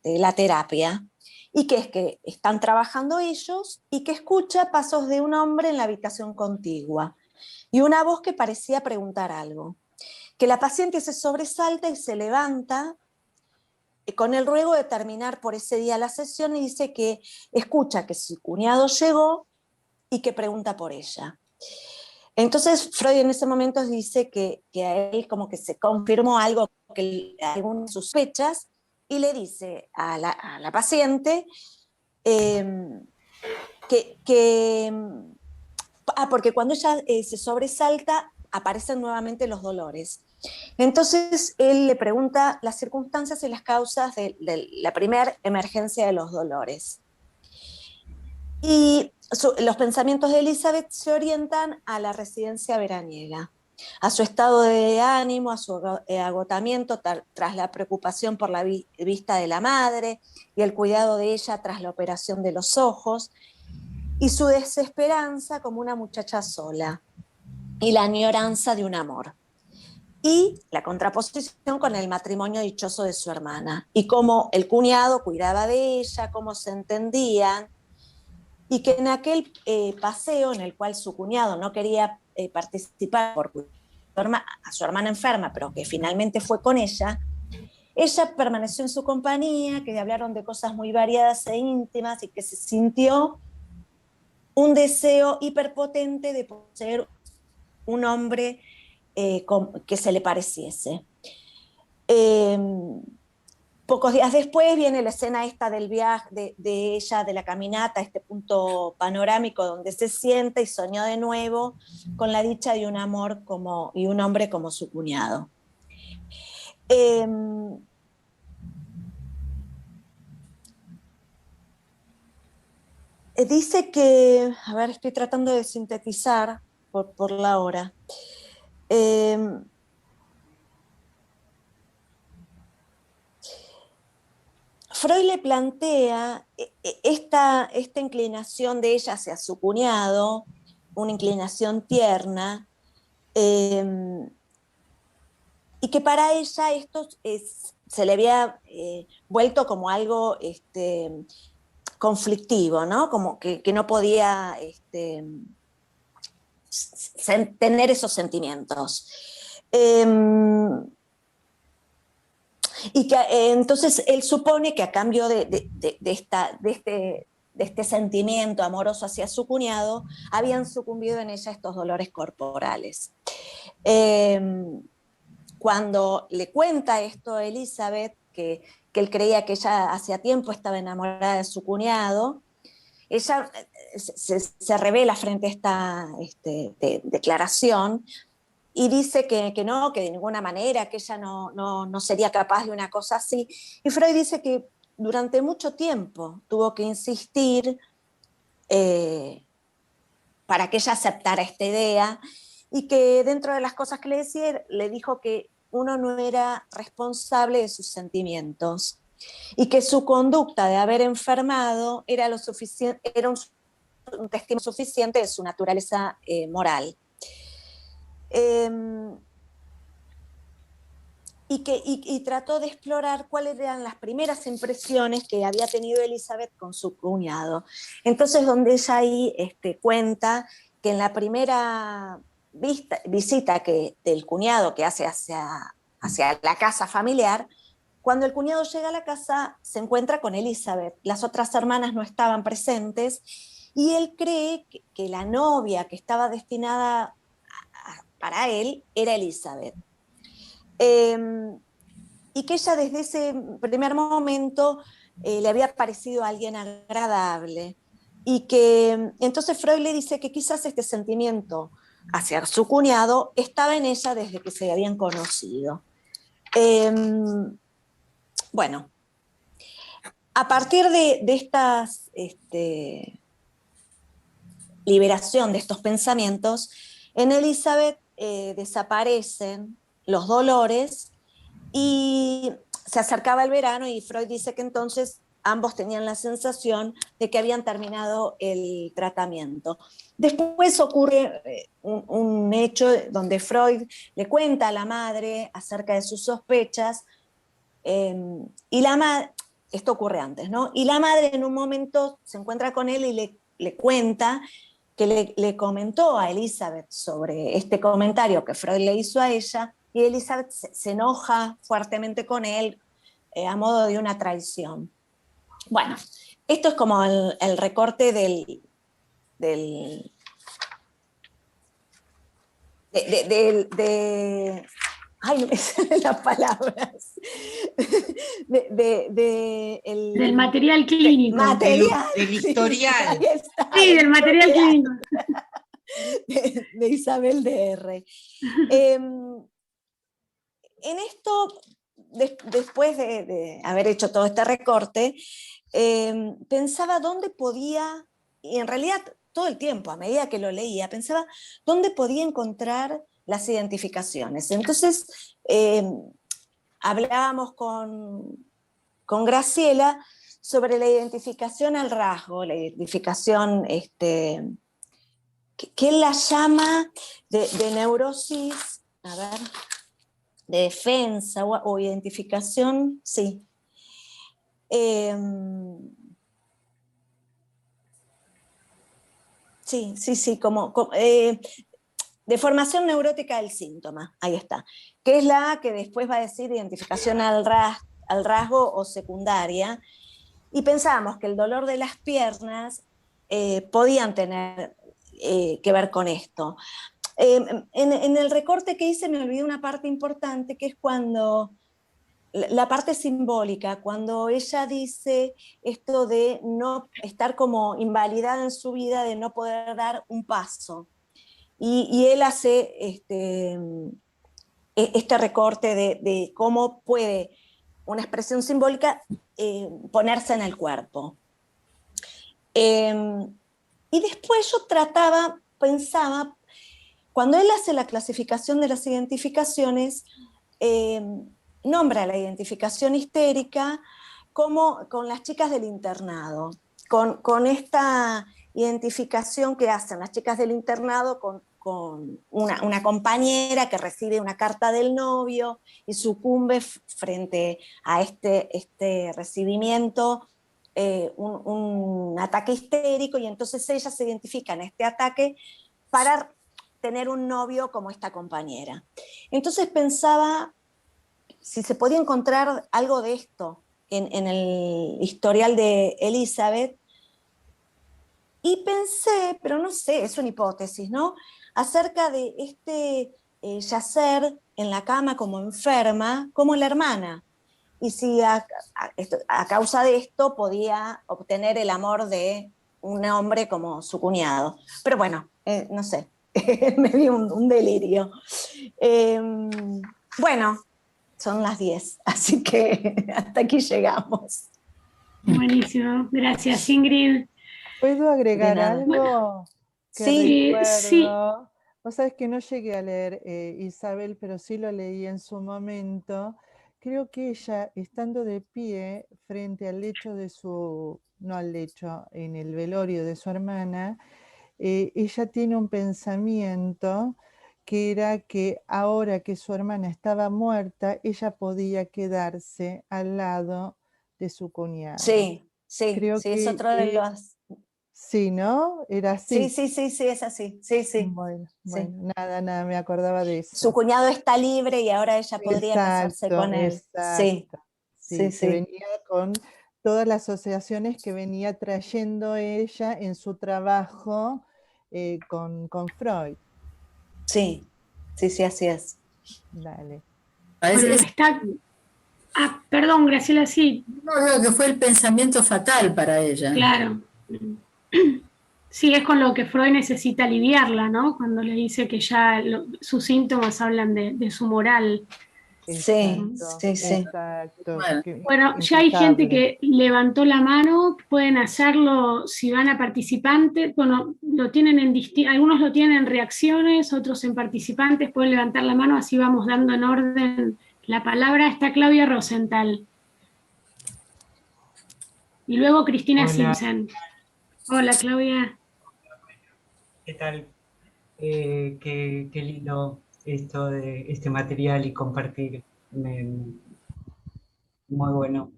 la terapia, y que es que están trabajando ellos y que escucha pasos de un hombre en la habitación contigua y una voz que parecía preguntar algo. Que la paciente se sobresalta y se levanta con el ruego de terminar por ese día la sesión, y dice que escucha que su cuñado llegó y que pregunta por ella. Entonces Freud en ese momento dice que a él como que se confirmó algo, algunas sospechas, y le dice a la paciente porque cuando ella se sobresalta aparecen nuevamente los dolores. Entonces él le pregunta las circunstancias y las causas de la primera emergencia de los dolores. Y los pensamientos de Elizabeth se orientan a la residencia veraniega, a su estado de ánimo, a su agotamiento tras la preocupación por la vista de la madre y el cuidado de ella tras la operación de los ojos, y su desesperanza como una muchacha sola, y la añoranza de un amor. Y la contraposición con el matrimonio dichoso de su hermana, y cómo el cuñado cuidaba de ella, cómo se entendían, y que en aquel paseo en el cual su cuñado no quería participar por a su hermana enferma, pero que finalmente fue con ella permaneció en su compañía, que hablaron de cosas muy variadas e íntimas, y que se sintió un deseo hiperpotente de poseer un hombre que se le pareciese. Pocos días después viene la escena esta del viaje de ella, de la caminata, este punto panorámico donde se sienta y soñó de nuevo con la dicha de un amor y un hombre como su cuñado. Dice que, a ver, estoy tratando de sintetizar por la hora. Freud le plantea esta inclinación de ella hacia su cuñado, una inclinación tierna, y que para ella esto se le había vuelto como algo conflictivo, ¿no? Como que no podía tener esos sentimientos. Y que entonces él supone que a cambio de este sentimiento amoroso hacia su cuñado, habían sucumbido en ella estos dolores corporales. Cuando le cuenta esto a Elizabeth, que él creía que ella hacía tiempo estaba enamorada de su cuñado, ella se revela frente a esta declaración y dice que no, que de ninguna manera, que ella no sería capaz de una cosa así. Y Freud dice que durante mucho tiempo tuvo que insistir para que ella aceptara esta idea, y que dentro de las cosas que le decía, le dijo que uno no era responsable de sus sentimientos y que su conducta de haber enfermado era un testimonio suficiente de su naturaleza moral. Y trató de explorar cuáles eran las primeras impresiones que había tenido Elizabeth con su cuñado. Entonces, donde ella ahí cuenta que en la primera visita del cuñado que hace hacia la casa familiar, cuando el cuñado llega a la casa se encuentra con Elizabeth. Las otras hermanas no estaban presentes y él cree que la novia que estaba destinada para él era Elizabeth. Y que ella desde ese primer momento le había parecido alguien agradable, y que entonces Freud le dice que quizás este sentimiento hacia su cuñado estaba en ella desde que se habían conocido. Bueno, a partir de estas liberación de estos pensamientos, en Elizabeth desaparecen los dolores y se acercaba el verano, y Freud dice que entonces ambos tenían la sensación de que habían terminado el tratamiento. Después ocurre un hecho donde Freud le cuenta a la madre acerca de sus sospechas, y la madre, esto ocurre antes, ¿no? Y la madre en un momento se encuentra con él y le cuenta que le comentó a Elizabeth sobre este comentario que Freud le hizo a ella, y Elizabeth se enoja fuertemente con él a modo de una traición. Bueno, esto es como el recorte ay, no me salen las palabras. Del material clínico. Del historial. Sí, del material clínico. De Isabel DR. En esto, después de haber hecho todo este recorte, pensaba dónde podía, y en realidad todo el tiempo, a medida que lo leía, pensaba dónde podía encontrar las identificaciones. Entonces, hablábamos con Graciela sobre la identificación al rasgo, la identificación que él la llama de neurosis, a ver, de defensa o identificación, sí. Sí, como deformación neurótica del síntoma, ahí está, que es la que después va a decir identificación al rasgo o secundaria, y pensábamos que el dolor de las piernas podían tener que ver con esto. En el recorte que hice me olvidé una parte importante, que es cuando la parte simbólica, cuando ella dice esto de no estar como invalidada en su vida, de no poder dar un paso. Y él hace este recorte de cómo puede una expresión simbólica ponerse en el cuerpo. Y después yo pensaba, cuando él hace la clasificación de las identificaciones, nombra la identificación histérica, como con las chicas del internado, con esta identificación que hacen las chicas del internado con una compañera que recibe una carta del novio y sucumbe frente a este recibimiento, un ataque histérico, y entonces ellas se identifican en este ataque para tener un novio como esta compañera. Entonces pensaba si se podía encontrar algo de esto en el historial de Elizabeth, y pensé, pero no sé, es una hipótesis, ¿no?, acerca de yacer en la cama como enferma, como la hermana, y si a causa de esto podía obtener el amor de un hombre como su cuñado. Pero bueno, no sé, me dio un delirio. Bueno, son las 10, así que hasta aquí llegamos. Buenísimo, gracias Ingrid. ¿Puedo agregar algo que Sí, recuerdo? sí. Vos sabés que no llegué a leer Isabel, pero sí lo leí en su momento. Creo que ella, estando de pie frente al lecho de no al lecho, en el velorio de su hermana, ella tiene un pensamiento que era que ahora que su hermana estaba muerta, ella podía quedarse al lado de su cuñado. Sí, sí, Creo sí, es que otro de los... sí, ¿no? Era así. Sí, es así, sí. Bueno, Sí. nada, me acordaba de eso. Su cuñado está libre y ahora ella podría casarse con él. Exacto. Sí. Que venía con todas las asociaciones que venía trayendo ella en su trabajo con Freud. Sí, así es. Dale. Bueno, perdón, Graciela, sí. No, que fue el pensamiento fatal para ella. Claro. Sí, es con lo que Freud necesita aliviarla, ¿no? Cuando le dice que ya sus síntomas hablan de su moral. Sí. Exacto. Bueno, ya hay gente que levantó la mano, pueden hacerlo si van a participantes. Bueno, algunos lo tienen en reacciones, otros en participantes, pueden levantar la mano, así vamos dando en orden la palabra. Está Claudia Rosenthal. Y luego Cristina Simpson. Hola, Claudia. ¿Qué tal? Qué lindo esto de este material y compartir. Muy bueno.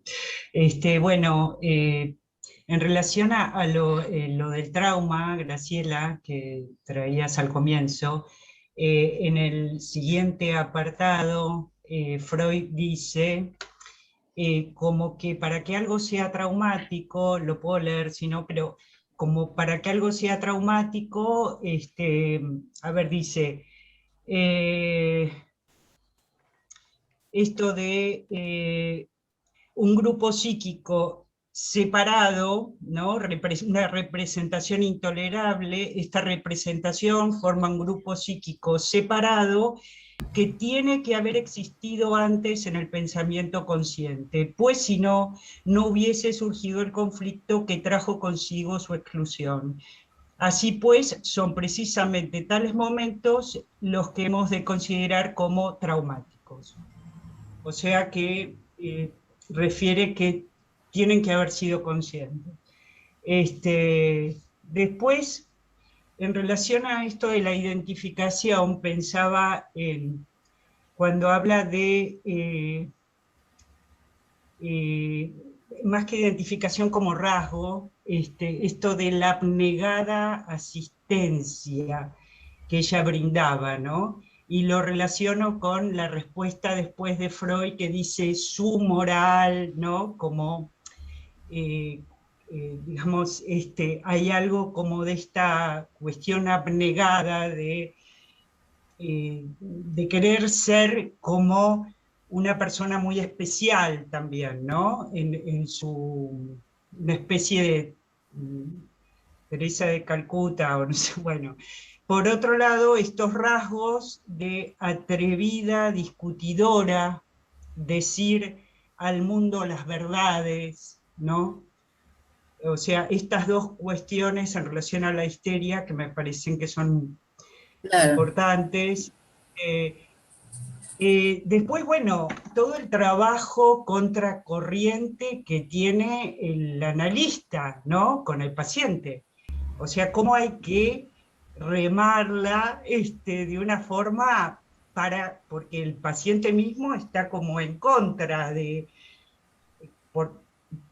Bueno, en relación a lo del trauma, Graciela, que traías al comienzo, en el siguiente apartado, Freud dice como que para que algo sea traumático, lo puedo leer si no, pero como para que algo sea traumático, dice, esto de un grupo psíquico separado, ¿no? Una representación intolerable, esta representación forma un grupo psíquico separado que tiene que haber existido antes en el pensamiento consciente, pues si no, no hubiese surgido el conflicto que trajo consigo su exclusión. Así pues, son precisamente tales momentos los que hemos de considerar como traumáticos. O sea que refiere que tienen que haber sido conscientes. Después, en relación a esto de la identificación, pensaba en cuando habla de más que identificación como rasgo, esto de la abnegada asistencia que ella brindaba, ¿no? Y lo relaciono con la respuesta después de Freud que dice su moral, ¿no? Como, digamos, hay algo como de esta cuestión abnegada de querer ser como una persona muy especial también, ¿no? En una especie de Teresa de Calcuta, o no sé, bueno. Por otro lado, estos rasgos de atrevida, discutidora, decir al mundo las verdades, ¿no? O sea, estas dos cuestiones en relación a la histeria que me parecen que son importantes. Después, bueno, todo el trabajo contracorriente que tiene el analista, ¿no? Con el paciente. O sea, cómo hay que remarla de una forma porque el paciente mismo está como en contra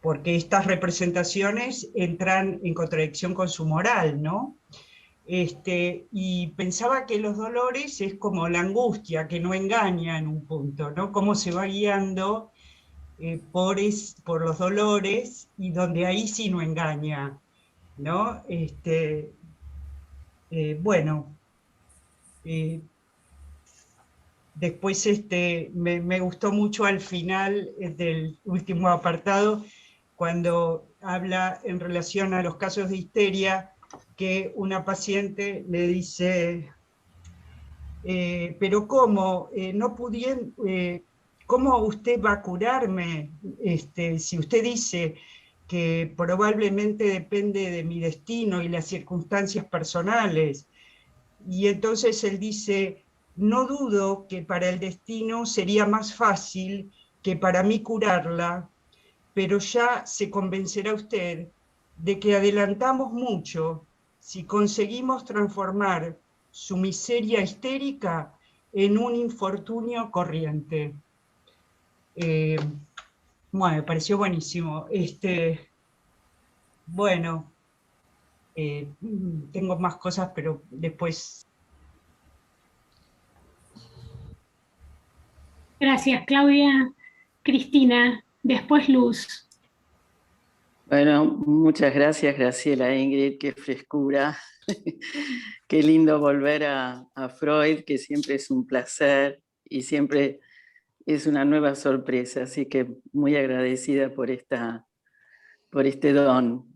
porque estas representaciones entran en contradicción con su moral, ¿no? Y pensaba que los dolores es como la angustia, que no engaña en un punto, ¿no? Cómo se va guiando por los dolores, y donde ahí sí no engaña, ¿no? Bueno, después me gustó mucho al final del último apartado, cuando habla en relación a los casos de histeria, que una paciente le dice, pero ¿cómo? No pudiendo, ¿cómo usted va a curarme? Si usted dice que probablemente depende de mi destino y las circunstancias personales. Y entonces él dice, no dudo que para el destino sería más fácil que para mí curarla, pero ya se convencerá usted de que adelantamos mucho si conseguimos transformar su miseria histérica en un infortunio corriente. Bueno, me pareció buenísimo. Bueno, tengo más cosas, pero después. Gracias, Claudia. Cristina, después Luz. Bueno, muchas gracias, Graciela, Ingrid, qué frescura. Qué lindo volver a Freud, que siempre es un placer y siempre es una nueva sorpresa, así que muy agradecida por este don.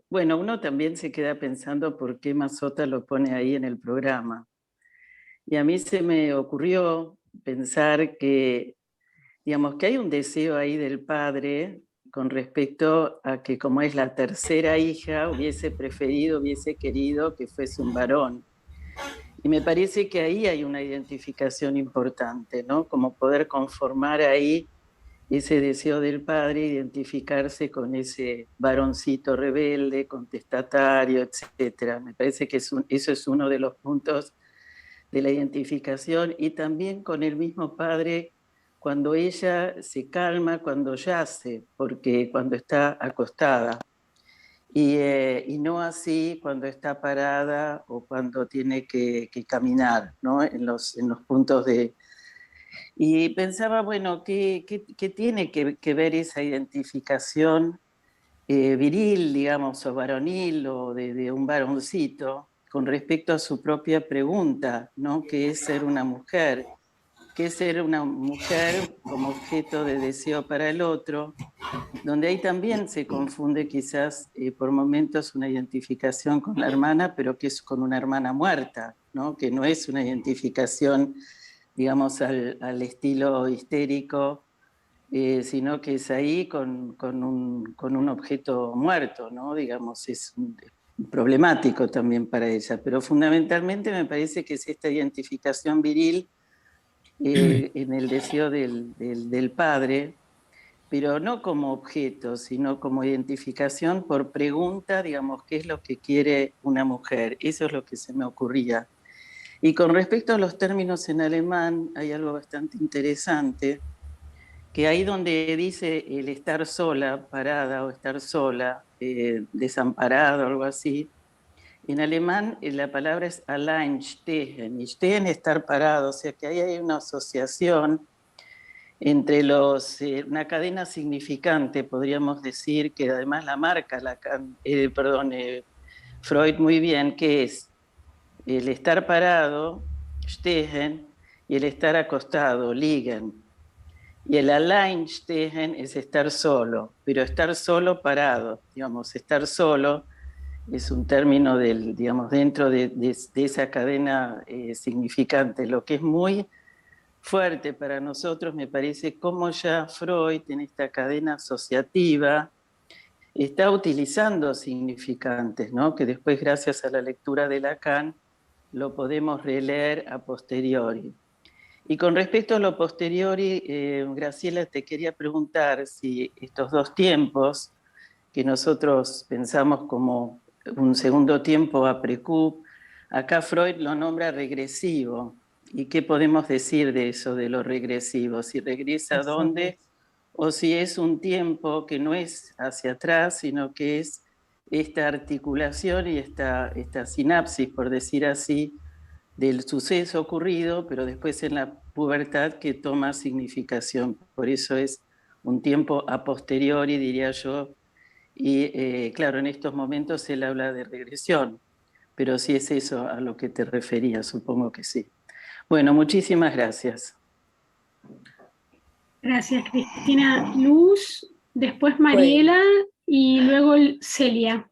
Bueno, uno también se queda pensando por qué Mazzotta lo pone ahí en el programa. Y a mí se me ocurrió pensar que, digamos, que hay un deseo ahí del padre con respecto a que, como es la tercera hija, hubiese querido que fuese un varón. Y me parece que ahí hay una identificación importante, ¿no? Como poder conformar ahí ese deseo del padre, identificarse con ese varoncito rebelde, contestatario, etc. Me parece que eso es uno de los puntos de la identificación, y también con el mismo padre cuando ella se calma, cuando yace, porque cuando está acostada, y no así cuando está parada o cuando tiene que caminar, ¿no? En los puntos de... Y pensaba, bueno, ¿qué tiene que ver esa identificación viril, digamos, o varonil, o de un varoncito, con respecto a su propia pregunta, ¿no? ¿Qué es ser una mujer? ¿Qué es ser una mujer como objeto de deseo para el otro? Donde ahí también se confunde quizás por momentos una identificación con la hermana, pero que es con una hermana muerta, ¿no? Que no es una identificación, digamos, al estilo histérico, sino que es ahí con un objeto muerto, ¿no? Digamos, es problemático también para ella, pero fundamentalmente me parece que es esta identificación viril en el deseo del padre, pero no como objeto, sino como identificación por pregunta, digamos, ¿qué es lo que quiere una mujer? Eso es lo que se me ocurría. Y con respecto a los términos en alemán, hay algo bastante interesante, que ahí donde dice el estar sola, parada, o estar sola, desamparado, algo así, en alemán la palabra es allein stehen, y stehen es estar parado, o sea que ahí hay una asociación entre una cadena significante, podríamos decir, que además la marca Freud muy bien, que es el estar parado, stehen, y el estar acostado, liegen. Y el Alleinstehen es estar solo, pero estar solo parado, digamos, estar solo es un término digamos, dentro de esa cadena significante. Lo que es muy fuerte para nosotros, me parece, cómo ya Freud en esta cadena asociativa está utilizando significantes, ¿no? Que después, gracias a la lectura de Lacan, lo podemos releer a posteriori. Y con respecto a lo posteriori, Graciela, te quería preguntar si estos dos tiempos, que nosotros pensamos como un segundo tiempo a Precup, acá Freud lo nombra regresivo. ¿Y qué podemos decir de eso, de lo regresivo? Si regresa a dónde, o si es un tiempo que no es hacia atrás, sino que es esta articulación y esta sinapsis, por decir así, del suceso ocurrido, pero después en la pubertad que toma significación. Por eso es un tiempo a posteriori, diría yo, y claro, en estos momentos él habla de regresión, pero si es eso a lo que te referías, supongo que sí. Bueno, muchísimas gracias. Gracias, Cristina. Luz, después Mariela y luego Celia.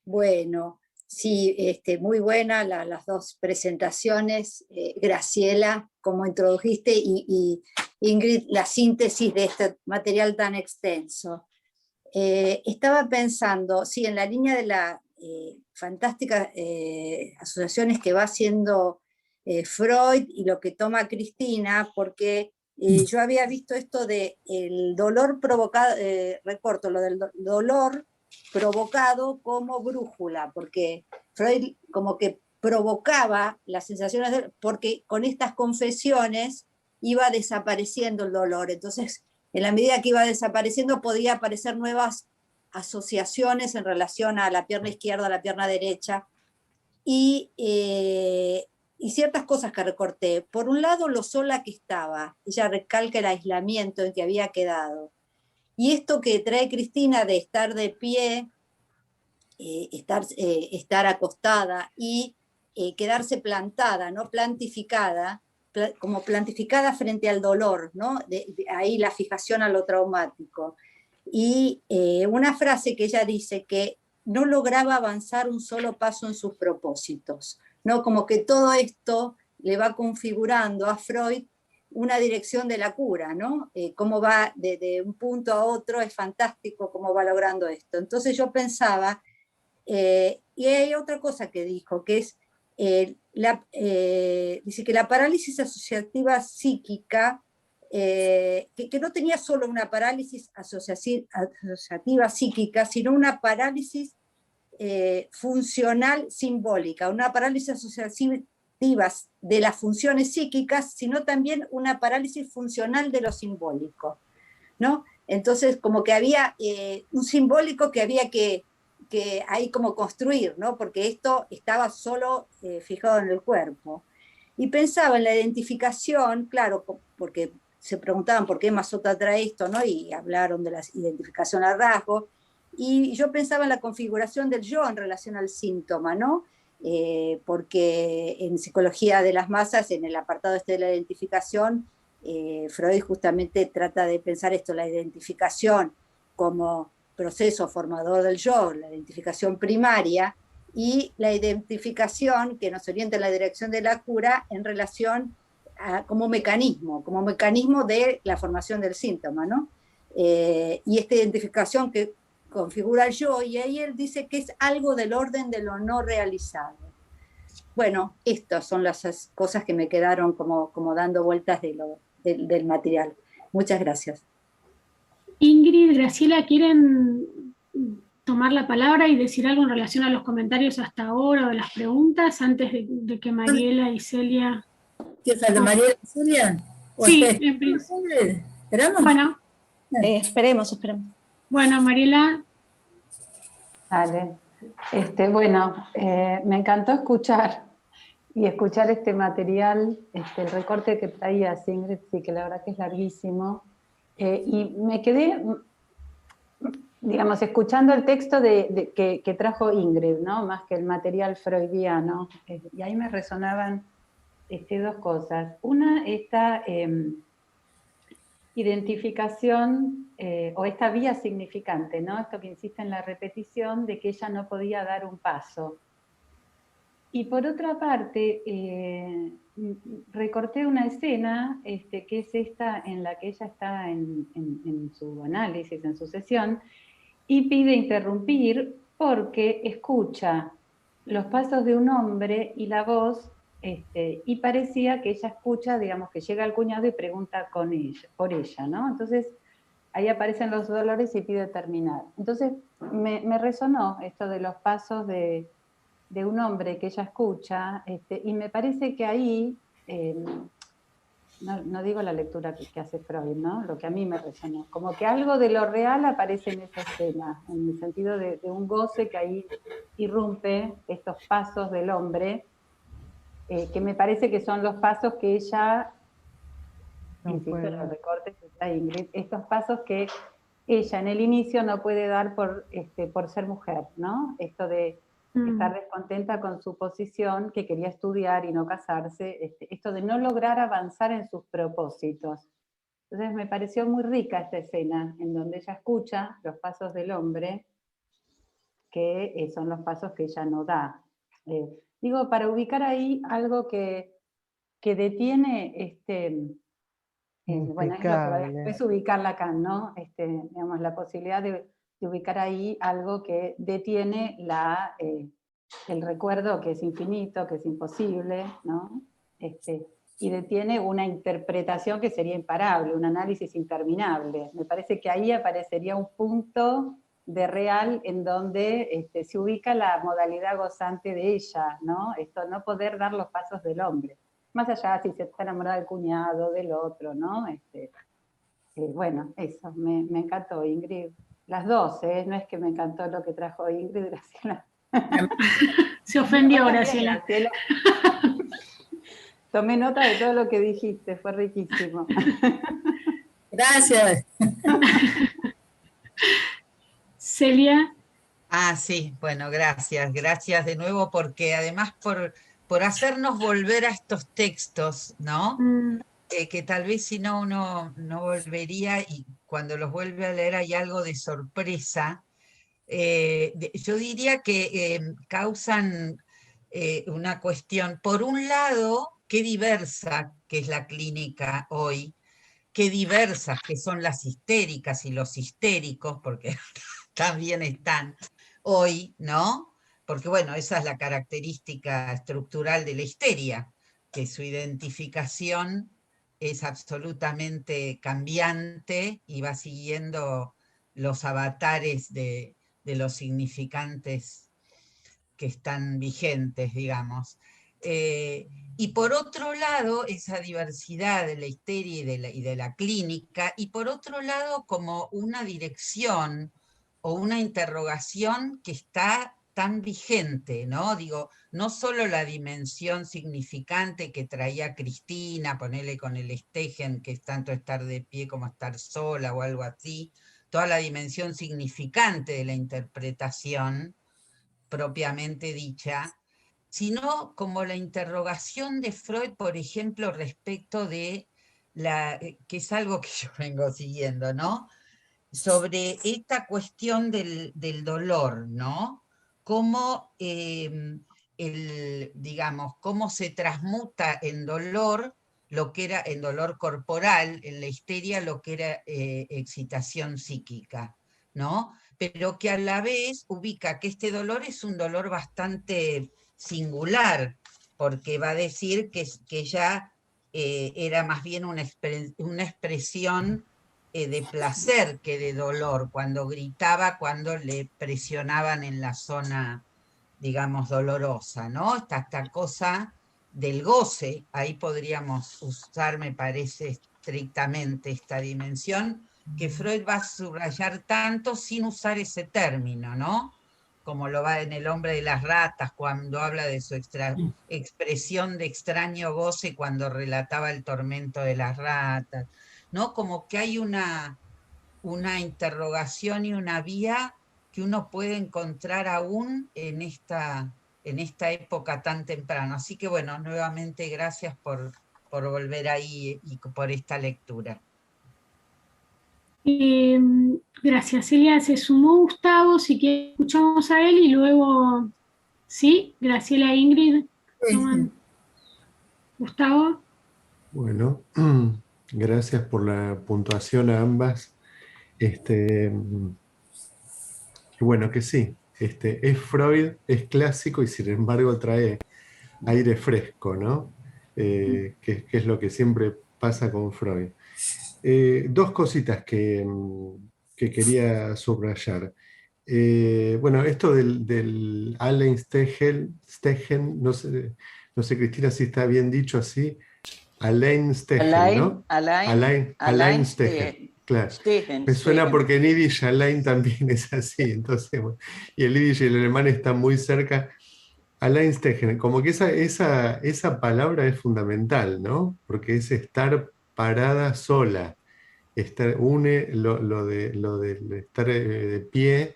Bueno, sí, muy buena las dos presentaciones. Graciela, como introdujiste, y Ingrid, la síntesis de este material tan extenso. Estaba pensando, sí, en la línea de las fantásticas asociaciones que va haciendo Freud y lo que toma Cristina, porque yo había visto esto de el dolor provocado, recorto, lo del dolor provocado como brújula, porque Freud como que provocaba las sensaciones, porque con estas confesiones iba desapareciendo el dolor. Entonces, en la medida que iba desapareciendo, podía aparecer nuevas asociaciones en relación a la pierna izquierda, a la pierna derecha, y ciertas cosas que recorté. Por un lado, lo sola que estaba. Ella recalca el aislamiento en que había quedado. Y esto que trae Cristina de estar de pie, estar acostada y quedarse plantada, ¿no? Plantificada, como plantificada frente al dolor, ¿no? De ahí la fijación a lo traumático. Y una frase que ella dice que no lograba avanzar un solo paso en sus propósitos, ¿no? Como que todo esto le va configurando a Freud una dirección de la cura, ¿no? Cómo va de un punto a otro, es fantástico cómo va logrando esto. Entonces yo pensaba, y hay otra cosa que dijo, que es, dice que la parálisis asociativa psíquica, que no tenía solo una parálisis asociativa psíquica, sino una parálisis funcional simbólica, una parálisis asociativa de las funciones psíquicas, sino también una parálisis funcional de lo simbólico, ¿no? Entonces, como que había un simbólico que había que ahí como construir, ¿no? Porque esto estaba solo fijado en el cuerpo. Y pensaba en la identificación, claro, porque se preguntaban por qué Mazzotta trae esto, ¿no? Y hablaron de la identificación al rasgo, y yo pensaba en la configuración del yo en relación al síntoma, ¿no? Porque en psicología de las masas, en el apartado este de la identificación, Freud justamente trata de pensar esto, la identificación como proceso formador del yo, la identificación primaria, y la identificación que nos orienta en la dirección de la cura en relación como mecanismo de la formación del síntoma, ¿no? Y esta identificación que configura el yo, y ahí él dice que es algo del orden de lo no realizado. Bueno, estas son las cosas que me quedaron como dando vueltas del material. Muchas gracias. Ingrid, Graciela, ¿quieren tomar la palabra y decir algo en relación a los comentarios hasta ahora o de las preguntas antes de que Mariela y Celia... ¿Qué falta, Mariela y Celia? Sí, en principio. ¿Esperamos? Bueno. Esperemos. Bueno, Mariela. Dale. Bueno, me encantó escuchar este material, el recorte que traía Ingrid, sí, que la verdad que es larguísimo. Y me quedé, digamos, escuchando el texto que trajo Ingrid, ¿no? Más que el material freudiano. Y ahí me resonaban dos cosas. Una, esta identificación o esta vía significante, ¿no? Esto que insiste en la repetición de que ella no podía dar un paso. Y por otra parte, recorté una escena que es esta en la que ella está en su análisis, en su sesión, y pide interrumpir porque escucha los pasos de un hombre y la voz y parecía que ella escucha, digamos, que llega el cuñado y pregunta por ella, ¿no? Entonces, ahí aparecen los dolores y pide terminar. Entonces, me resonó esto de los pasos de un hombre que ella escucha, y me parece que ahí, no digo la lectura que hace Freud, ¿no? Lo que a mí me resonó, como que algo de lo real aparece en esa escena, en el sentido de un goce que ahí irrumpe estos pasos del hombre, que me parece que son los pasos que ella, insisto en los recortes que está Ingrid, estos pasos que ella en el inicio no puede dar por ser mujer, ¿no? Esto de estar descontenta con su posición, que quería estudiar y no casarse, esto de no lograr avanzar en sus propósitos. Entonces me pareció muy rica esta escena, en donde ella escucha los pasos del hombre, que son los pasos que ella no da. Digo, para ubicar ahí algo que detiene, bueno, es lo que es ubicar Lacan, ¿no? Digamos, la posibilidad de ubicar ahí algo que detiene el recuerdo, que es infinito, que es imposible, ¿no? Y detiene una interpretación que sería imparable, un análisis interminable. Me parece que ahí aparecería un punto de real en donde se ubica la modalidad gozante de ella, ¿no? Esto, no poder dar los pasos del hombre. Más allá si se está enamorada del cuñado, del otro, ¿no? Bueno, eso, me encantó, Ingrid. Las dos, no es que me encantó lo que trajo Ingrid, Graciela. Se ofendió, Graciela. Tomé nota de todo lo que dijiste, fue riquísimo. Gracias. Celia. Sí, bueno, gracias. Gracias de nuevo, porque además por hacernos volver a estos textos, ¿no? Que tal vez si no uno no volvería, y cuando los vuelve a leer hay algo de sorpresa. Yo diría que causan una cuestión, por un lado, qué diversa que es la clínica hoy, qué diversas que son las histéricas y los histéricos, porque también están hoy, ¿no? Porque bueno, esa es la característica estructural de la histeria, que su identificación es absolutamente cambiante y va siguiendo los avatares de los significantes que están vigentes, digamos. Y por otro lado, esa diversidad de la histeria y de la clínica, y por otro lado, como una dirección o una interrogación que está tan vigente, ¿no? Digo, no solo la dimensión significante que traía Cristina, ponerle con el Stegen, que es tanto estar de pie como estar sola o algo así, toda la dimensión significante de la interpretación propiamente dicha, sino como la interrogación de Freud, por ejemplo, respecto de que es algo que yo vengo siguiendo, ¿no? Sobre esta cuestión del dolor, ¿no? Cómo, digamos, cómo se transmuta en dolor lo que era en dolor corporal, en la histeria, lo que era excitación psíquica, ¿no? Pero que a la vez ubica que este dolor es un dolor bastante singular, porque va a decir que ya era más bien una expresión de placer que de dolor, cuando gritaba, cuando le presionaban en la zona, digamos, dolorosa, ¿no? Esta cosa del goce, ahí podríamos usar, me parece, estrictamente esta dimensión, que Freud va a subrayar tanto sin usar ese término, ¿no? Como lo va en El hombre de las ratas, cuando habla de su expresión de extraño goce cuando relataba el tormento de las ratas, ¿no? Como que hay una interrogación y una vía que uno puede encontrar aún en esta época tan temprana. Así que bueno, nuevamente gracias por volver ahí y por esta lectura. Gracias, Celia. Se sumó Gustavo, si quiere escuchamos a él y luego, ¿sí? Graciela e Ingrid. Gustavo. Bueno, gracias por la puntuación a ambas. Y bueno, que sí, es Freud, es clásico y sin embargo trae aire fresco, ¿no? Que es lo que siempre pasa con Freud. Dos cositas que quería subrayar. Bueno, esto del Alain Stegen, no sé, Cristina, si está bien dicho así, Alain Stegen, ¿no? Alain Stegen, claro. Me suena porque en Yiddish Alain también es así, entonces, bueno, y el Yiddish y el alemán están muy cerca. Alain Stegen, como que esa palabra es fundamental, ¿no? Porque es estar parada sola. Une lo de estar de pie,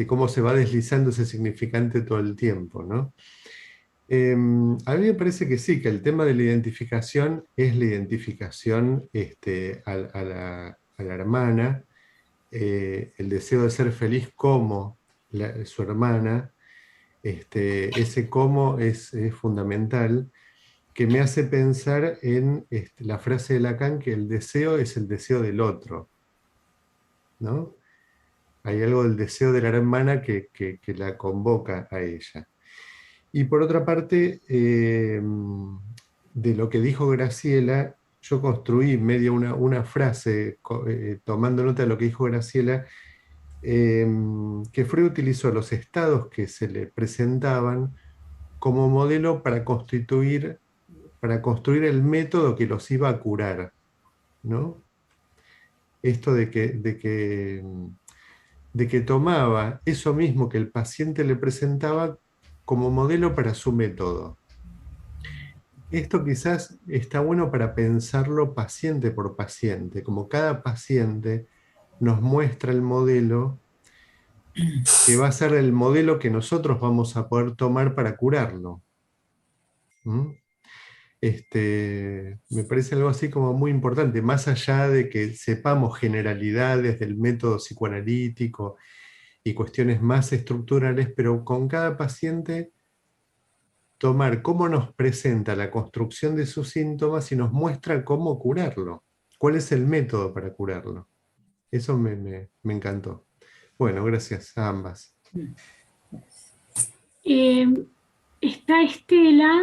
cómo se va deslizando ese significante todo el tiempo, ¿no? A mí me parece que sí, que el tema de la identificación es la identificación a la hermana, el deseo de ser feliz como su hermana, ese cómo es fundamental, que me hace pensar en la frase de Lacan, que el deseo es el deseo del otro, ¿no? Hay algo del deseo de la hermana que la convoca a ella. Y por otra parte, de lo que dijo Graciela, yo construí medio una frase, tomando nota de lo que dijo Graciela, que Freud utilizó los estados que se le presentaban como modelo para construir el método que los iba a curar, ¿no? Esto de que tomaba eso mismo que el paciente le presentaba como modelo para su método. Esto quizás está bueno para pensarlo paciente por paciente, como cada paciente nos muestra el modelo que va a ser el modelo que nosotros vamos a poder tomar para curarlo. Me parece algo así como muy importante, más allá de que sepamos generalidades del método psicoanalítico y cuestiones más estructurales, pero con cada paciente tomar cómo nos presenta la construcción de sus síntomas y nos muestra cómo curarlo, cuál es el método para curarlo. Eso me encantó. Bueno, gracias a ambas. Está Estela,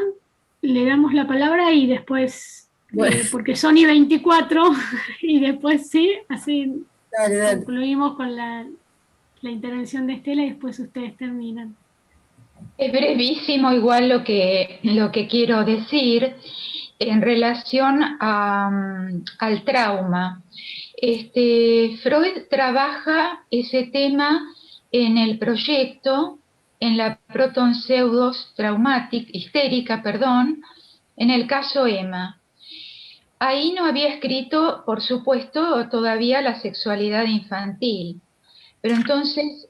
le damos la palabra y después, porque son y 24, y después sí, así dale. Concluimos con la intervención de Estela y después ustedes terminan. Es brevísimo igual lo que quiero decir en relación al trauma. Freud trabaja ese tema en el proyecto, en la protonpseudos histérica, en el caso Emma. Ahí no había escrito, por supuesto, todavía la sexualidad infantil. Pero entonces,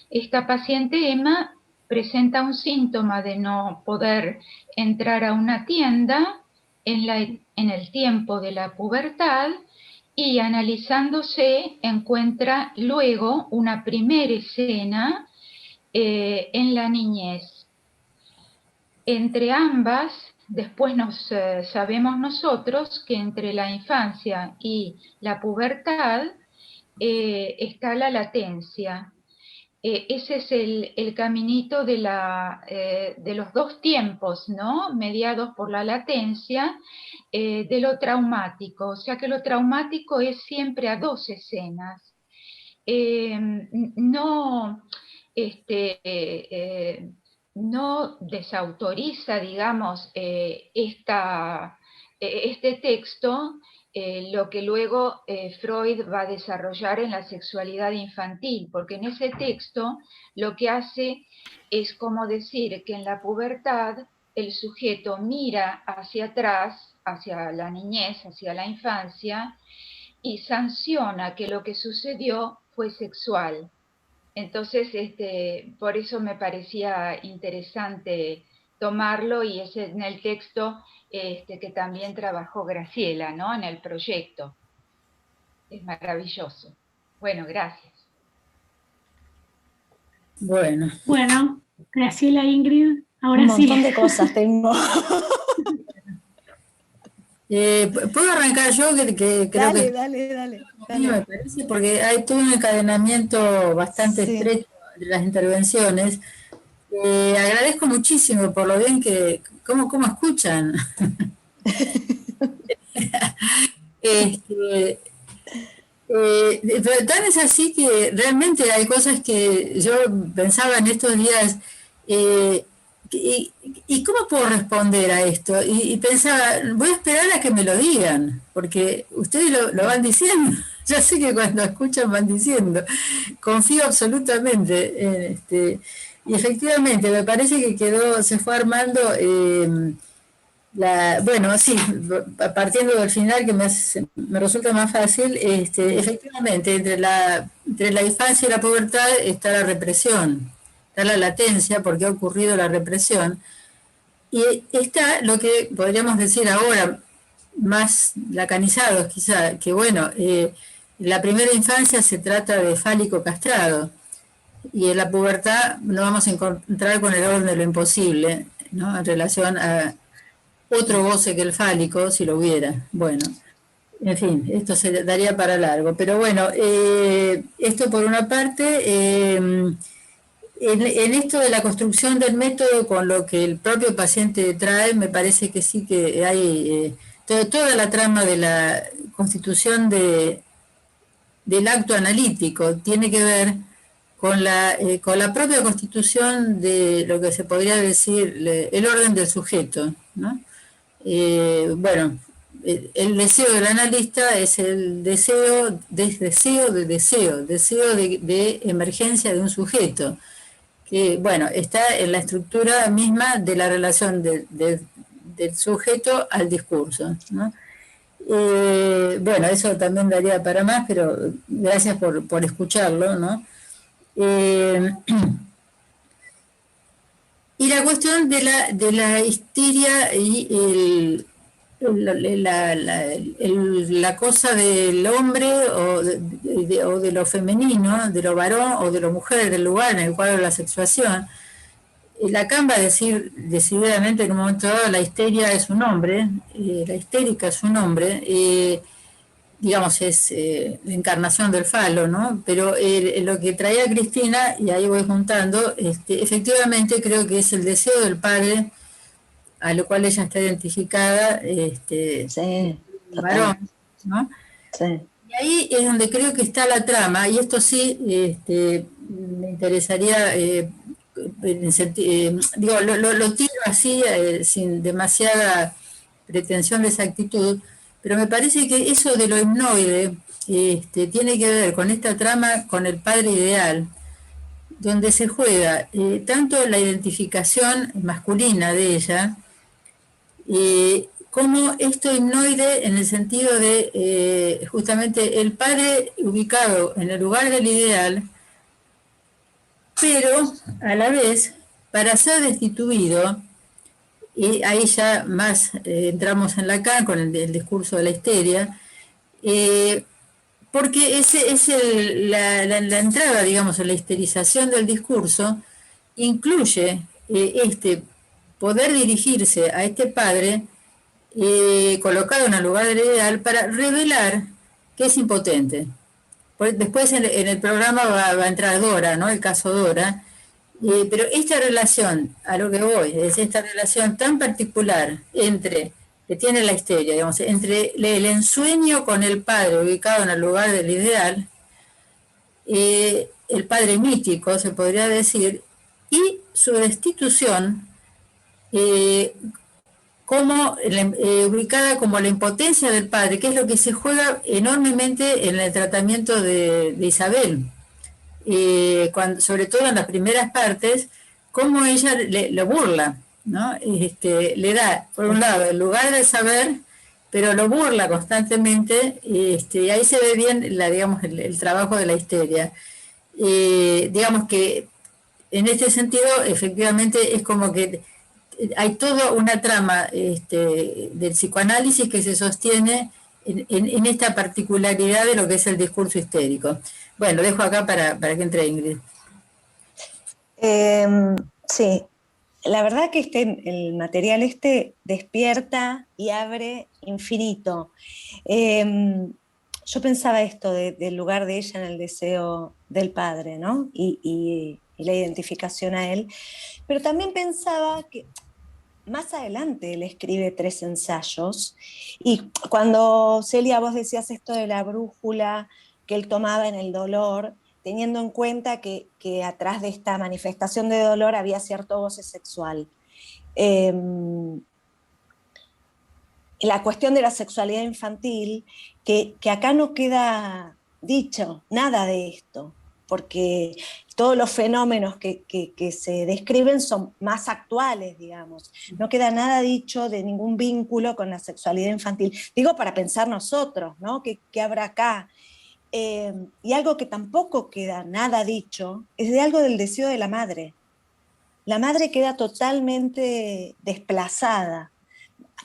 esta paciente Emma presenta un síntoma de no poder entrar a una tienda en el tiempo de la pubertad y analizándose encuentra luego una primera escena en la niñez. Entre ambas, después sabemos nosotros que entre la infancia y la pubertad está la latencia. Ese es el caminito de los dos tiempos, ¿no? Mediados por la latencia de lo traumático. O sea que lo traumático es siempre a dos escenas. No desautoriza, digamos, este texto, lo que luego Freud va a desarrollar en la sexualidad infantil, porque en ese texto lo que hace es como decir que en la pubertad el sujeto mira hacia atrás, hacia la niñez, hacia la infancia, y sanciona que lo que sucedió fue sexual. Entonces, por eso me parecía interesante tomarlo, y es en el texto que también trabajó Graciela, ¿no? En el proyecto. Es maravilloso. Bueno, gracias. Bueno, Graciela, Ingrid, ahora sí. Un montón de cosas tengo. ¿Puedo arrancar yo? Que creo que... Dale. Me parece, porque hay todo un encadenamiento bastante estrecho de las intervenciones. Agradezco muchísimo por lo bien que, cómo escuchan. Pero tan es así que realmente hay cosas que yo pensaba en estos días, ¿y cómo puedo responder a esto? Y pensaba, voy a esperar a que me lo digan, porque ustedes lo van diciendo. Ya sé que cuando escuchan van diciendo. Confío absolutamente en y efectivamente me parece que se fue armando bueno, sí, partiendo del final que me resulta más fácil, efectivamente, entre la infancia y la pubertad está la represión, está la latencia porque ha ocurrido la represión, y está lo que podríamos decir ahora, más lacanizados quizá, que bueno, la primera infancia se trata de fálico castrado, y en la pubertad nos vamos a encontrar con el orden de lo imposible, ¿no? En relación a otro goce que el fálico, si lo hubiera. Bueno, en fin, esto se daría para largo. Pero bueno, esto por una parte, en esto de la construcción del método con lo que el propio paciente trae, me parece que sí que hay toda la trama de la constitución del acto analítico, tiene que ver con la propia constitución de lo que se podría decir el orden del sujeto, ¿no? Bueno, el deseo del analista es el deseo de emergencia de un sujeto, que bueno, está en la estructura misma de la relación del sujeto al discurso, ¿no? Bueno, eso también daría para más, pero gracias por escucharlo, ¿no? Y la cuestión de la histeria y la cosa del hombre o de lo femenino, de lo varón o de lo mujer, del lugar en el cuadro de la sexuación. Lacan va a decir decididamente en un momento dado la histeria es un hombre, la histérica es un hombre, digamos, es la encarnación del falo, ¿no? Pero lo que traía Cristina, y ahí voy juntando, efectivamente creo que es el deseo del padre, a lo cual ella está identificada, sí, varón, ¿no? Sí. Y ahí es donde creo que está la trama, y esto sí me interesaría, digo, lo tiro así, sin demasiada pretensión de exactitud, pero me parece que eso de lo hipnoide tiene que ver con esta trama, con el padre ideal, donde se juega tanto la identificación masculina de ella, como esto hipnoide en el sentido de justamente el padre ubicado en el lugar del ideal, pero a la vez, para ser destituido, y ahí ya más entramos en Lacan con el discurso de la histeria, porque la entrada, digamos, en la histerización del discurso incluye poder dirigirse a este padre colocado en el lugar del ideal para revelar que es impotente. Después en el programa va a entrar Dora, ¿no? El caso Dora. Pero esta relación, a lo que voy, es esta relación tan particular que tiene la histeria, digamos, entre el ensueño con el padre ubicado en el lugar del ideal, el padre mítico, se podría decir, y su destitución, ubicada como la impotencia del padre, que es lo que se juega enormemente en el tratamiento de Isabel. Sobre todo en las primeras partes, cómo ella lo burla, ¿no? Le da, por un lado, el lugar del saber, pero lo burla constantemente, y ahí se ve bien digamos, el trabajo de la histeria. Digamos que en este sentido, efectivamente, es como que hay toda una trama del psicoanálisis que se sostiene en esta particularidad de lo que es el discurso histérico. Bueno, dejo acá para que entre Ingrid. Sí, la verdad que el material despierta y abre infinito. Yo pensaba esto del lugar de ella en el deseo del padre, ¿no? Y y la identificación a él, pero también pensaba que más adelante él escribe 3 ensayos, y cuando Celia vos decías esto de la brújula que él tomaba en el dolor, teniendo en cuenta que atrás de esta manifestación de dolor había cierto goce sexual. La cuestión de la sexualidad infantil, que acá no queda dicho nada de esto, porque todos los fenómenos que se describen son más actuales, digamos. No queda nada dicho de ningún vínculo con la sexualidad infantil. Digo, para pensar nosotros, ¿no? ¿Qué habrá acá? Y algo que tampoco queda nada dicho es de algo del deseo de la madre. La madre queda totalmente desplazada.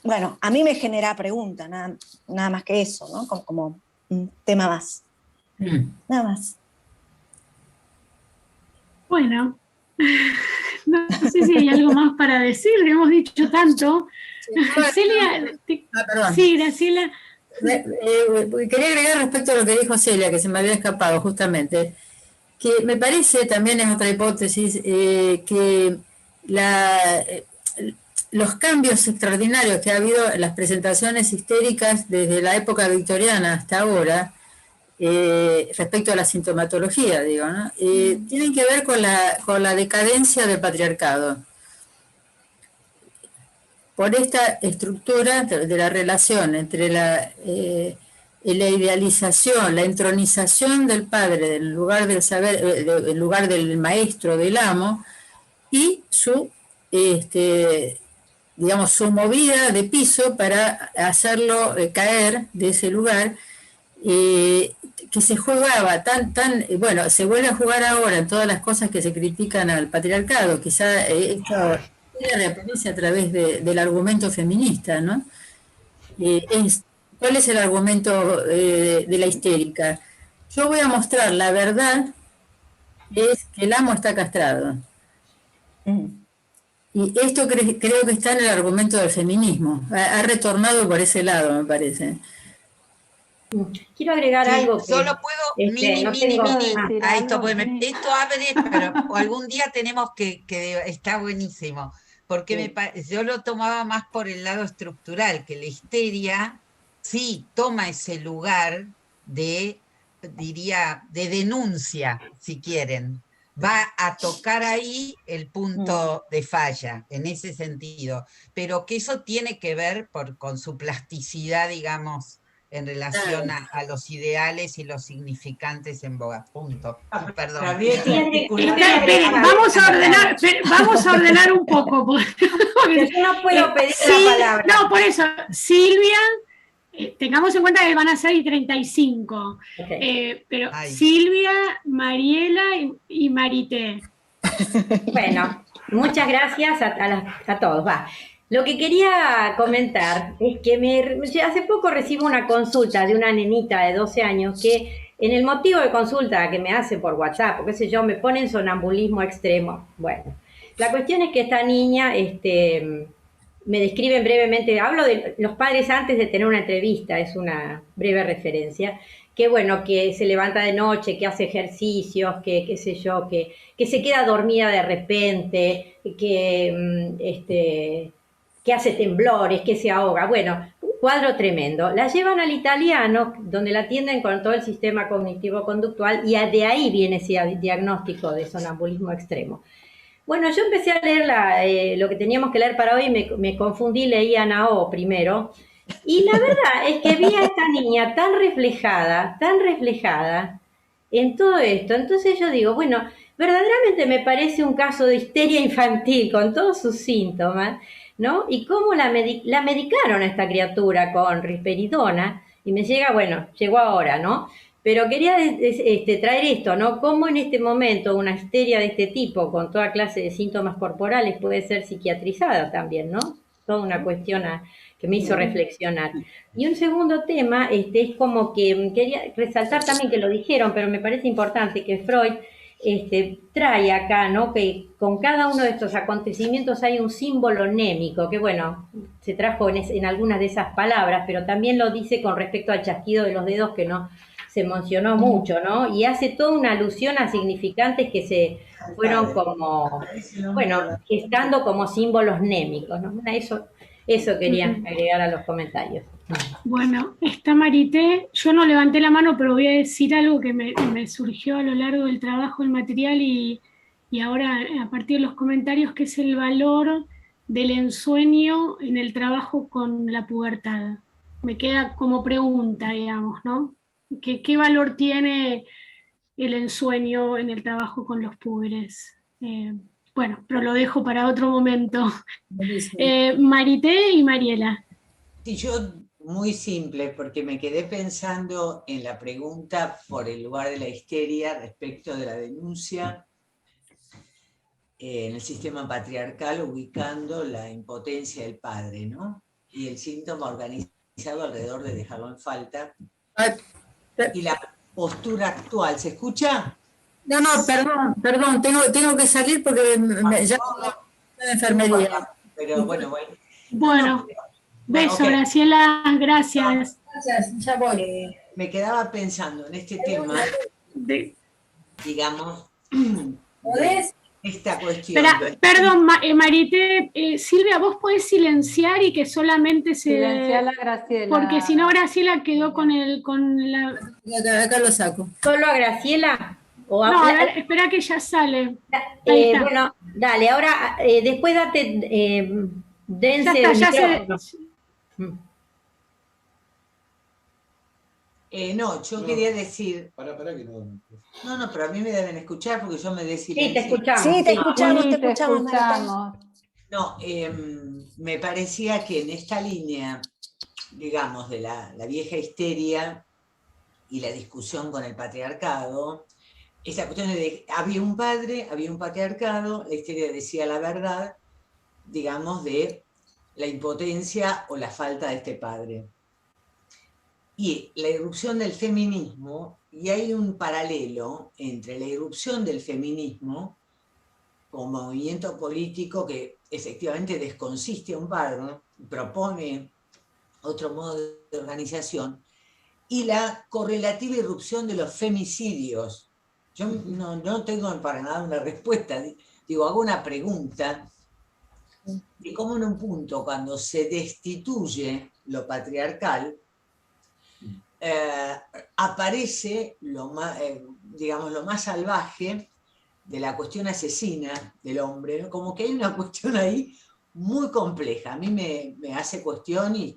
Bueno, a mí me genera pregunta, nada más que eso, ¿no? Como un tema más. Nada más. Bueno, no sé si hay algo más para decir, hemos dicho tanto. Celia, perdón. Sí, Graciela. Quería agregar respecto a lo que dijo Celia, que se me había escapado justamente, que me parece, también es otra hipótesis, que los cambios extraordinarios que ha habido en las presentaciones histéricas desde la época victoriana hasta ahora, respecto a la sintomatología, digo, ¿no? Tienen que ver con la decadencia del patriarcado. Por esta estructura de la relación entre la idealización, la entronización del padre, del lugar del saber, el lugar del maestro, del amo, y su, digamos, su movida de piso para hacerlo caer de ese lugar, que se jugaba bueno, se vuelve a jugar ahora en todas las cosas que se critican al patriarcado, quizá esto reaparece a través del argumento feminista, ¿no? ¿Cuál es el argumento de la histérica? Yo voy a mostrar la verdad, es que el amo está castrado. Y esto creo que está en el argumento del feminismo. Ha retornado por ese lado, me parece. Quiero agregar algo. Solo puedo a esto, porque esto abre, pero algún día tenemos que está buenísimo, porque yo lo tomaba más por el lado estructural, que la histeria sí toma ese lugar de denuncia, si quieren. Va a tocar ahí el punto de falla, en ese sentido, pero que eso tiene que ver con su plasticidad, digamos, en relación a los ideales y los significantes en boga. Punto. Perdón. Vamos a ordenar un poco. Porque yo no puedo pedir la palabra. No, por eso, Silvia, tengamos en cuenta que van a ser 35. Pero Silvia, Mariela y Marité. Bueno, muchas gracias a todos. Va. Lo que quería comentar es que hace poco recibo una consulta de una nenita de 12 años que en el motivo de consulta que me hace por WhatsApp, o qué sé yo, me ponen sonambulismo extremo. Bueno, la cuestión es que esta niña me describen brevemente, hablo de los padres antes de tener una entrevista, es una breve referencia, que bueno, que se levanta de noche, que hace ejercicios, que qué sé yo, que se queda dormida de repente, que hace temblores, que se ahoga. Bueno, un cuadro tremendo. La llevan al italiano, donde la atienden con todo el sistema cognitivo-conductual, y de ahí viene ese diagnóstico de sonambulismo extremo. Bueno, yo empecé a leer lo que teníamos que leer para hoy, me confundí, leí a Nao primero, y la verdad es que vi a esta niña tan reflejada en todo esto. Entonces yo digo, bueno, verdaderamente me parece un caso de histeria infantil con todos sus síntomas, ¿no? Y cómo la medicaron a esta criatura con risperidona, y me llegó ahora, ¿no? Pero quería traer esto, ¿no? Cómo en este momento una histeria de este tipo, con toda clase de síntomas corporales, puede ser psiquiatrizada también, ¿no? Toda una cuestión que me hizo reflexionar. Y un segundo tema es como que quería resaltar también que lo dijeron, pero me parece importante que Freud trae acá, ¿no? Que con cada uno de estos acontecimientos hay un símbolo némico, que bueno, se trajo en algunas de esas palabras, pero también lo dice con respecto al chasquido de los dedos, que no se mencionó mucho, ¿no? Y hace toda una alusión a significantes que se fueron como, bueno, gestando como símbolos némicos, ¿no? Eso quería agregar a los comentarios. Bueno, está Marité. Yo no levanté la mano, pero voy a decir algo que me surgió a lo largo del trabajo, el material, y ahora a partir de los comentarios, que es el valor del ensueño en el trabajo con la pubertad. Me queda como pregunta, digamos, ¿no? ¿Qué valor tiene el ensueño en el trabajo con los púberes? Bueno, pero lo dejo para otro momento. Marité y Mariela. Sí, yo muy simple, porque me quedé pensando en la pregunta por el lugar de la histeria respecto de la denuncia en el sistema patriarcal, ubicando la impotencia del padre, ¿no? Y el síntoma organizado alrededor de dejarlo en falta. Y la postura actual, ¿se escucha? No, perdón, tengo que salir porque ya estoy de enfermería. Pero bueno. Bueno, beso, okay. Graciela, gracias. Gracias, ya voy. Me quedaba pensando en este tema, digamos, esta cuestión. Perdón, Marité, Silvia, vos podés silenciar y que solamente se... Silenciar a Graciela. Porque si no, Graciela quedó con la... Acá lo saco. ¿Solo a Graciela? No, a ver, espera que ya sale. Bueno, dale, ahora después date... dense ya está, no, yo quería decir... Para que no... No, pero a mí me deben escuchar porque yo me desilencio. Sí, te escuchamos. Sí, te escuchamos. No, me parecía que en esta línea, digamos, de la vieja histeria y la discusión con el patriarcado, esta cuestión de había un padre, había un patriarcado, la histeria decía la verdad, digamos, de la impotencia o la falta de este padre. Y la irrupción del feminismo, y hay un paralelo entre la irrupción del feminismo como movimiento político que efectivamente desconsiste a un padre, propone otro modo de organización, y la correlativa irrupción de los femicidios. Yo no tengo para nada una respuesta, digo, hago una pregunta de cómo en un punto, cuando se destituye lo patriarcal, aparece lo más, digamos, lo más salvaje de la cuestión asesina del hombre, ¿no? Como que hay una cuestión ahí muy compleja. A mí me hace cuestión y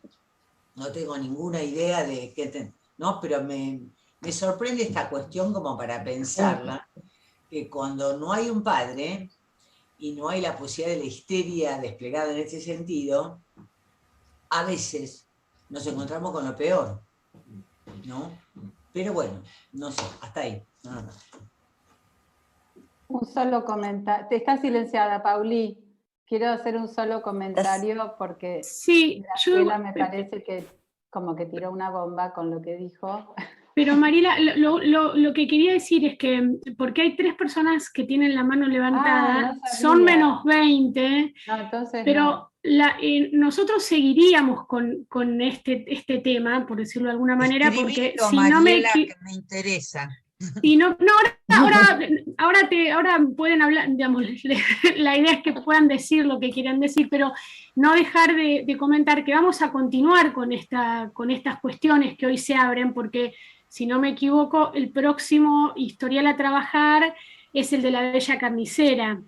no tengo ninguna idea de qué, ¿no? Pero me sorprende esta cuestión como para pensarla, que cuando no hay un padre y no hay la posibilidad de la histeria desplegada en este sentido, a veces nos encontramos con lo peor, ¿no? Pero bueno, no sé, hasta ahí, nada más. Un solo comentario. Te está silenciada, Pauli. Quiero hacer un solo comentario porque sí, Graciela me parece que como que tiró una bomba con lo que dijo. Pero Mariela, lo que quería decir es que, porque hay 3 personas que tienen la mano levantada, no son menos 20, no, entonces pero nosotros seguiríamos con este tema, por decirlo de alguna manera, porque si no me interesa. Y no, ahora pueden hablar, digamos, la idea es que puedan decir lo que quieran decir, pero no dejar de comentar que vamos a continuar con estas cuestiones que hoy se abren, porque si no me equivoco, el próximo historial a trabajar es el de la Bella Carnicera.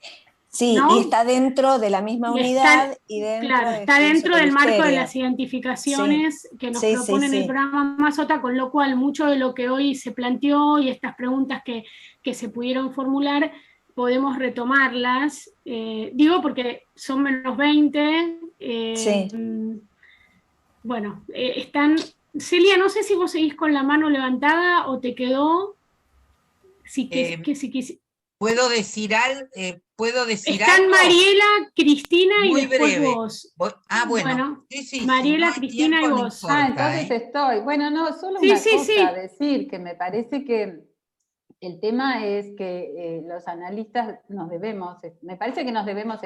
Sí, ¿no? Y está dentro de la misma unidad y dentro claro, está dentro del marco de las identificaciones que nos proponen el programa Mazota, con lo cual mucho de lo que hoy se planteó y estas preguntas que se pudieron formular, podemos retomarlas, digo porque son menos 20, bueno, están... Celia, no sé si vos seguís con la mano levantada o te quedó... ¿Puedo decir algo? Están Mariela, Cristina muy y después breve. vos. Bueno. Sí, Mariela, Cristina y vos. Importa, entonces estoy. Bueno, no, solo una cosa decir, que me parece que el tema es que los analistas me parece que nos debemos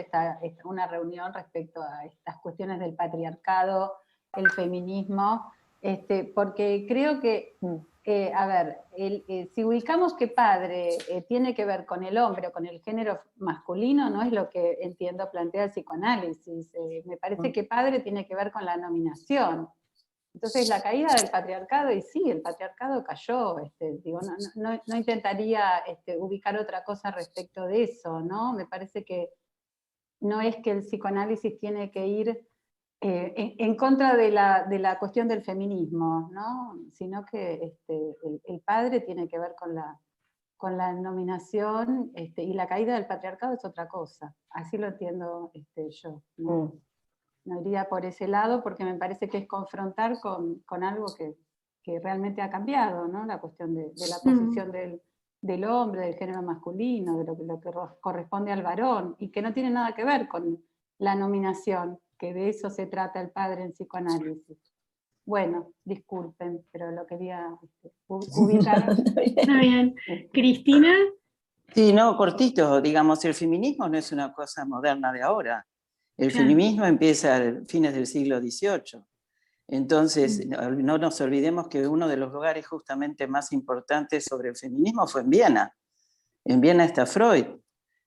una reunión respecto a estas cuestiones del patriarcado, el feminismo, porque creo que a ver, si ubicamos que padre tiene que ver con el hombre o con el género masculino, no es lo que entiendo plantea el psicoanálisis. Me parece que padre tiene que ver con la nominación. Entonces la caída del patriarcado, y sí, el patriarcado cayó, digo, no intentaría ubicar otra cosa respecto de eso, ¿no? Me parece que no es que el psicoanálisis tiene que ir en contra de la cuestión del feminismo, ¿no? Sino que el padre tiene que ver con la nominación, y la caída del patriarcado es otra cosa. Así lo entiendo yo. No iría por ese lado porque me parece que es confrontar con algo que realmente ha cambiado, ¿no? La cuestión de la posición del hombre, del género masculino, de lo que corresponde al varón, y que no tiene nada que ver con la nominación, que de eso se trata el padre en psicoanálisis. Bueno, disculpen, pero lo quería ubicar. Está bien. ¿Cristina? Sí, no, cortito, digamos, el feminismo no es una cosa moderna de ahora. El Claro. feminismo empieza a fines del siglo XVIII. Entonces, no nos olvidemos que uno de los lugares justamente más importantes sobre el feminismo fue en Viena. En Viena está Freud.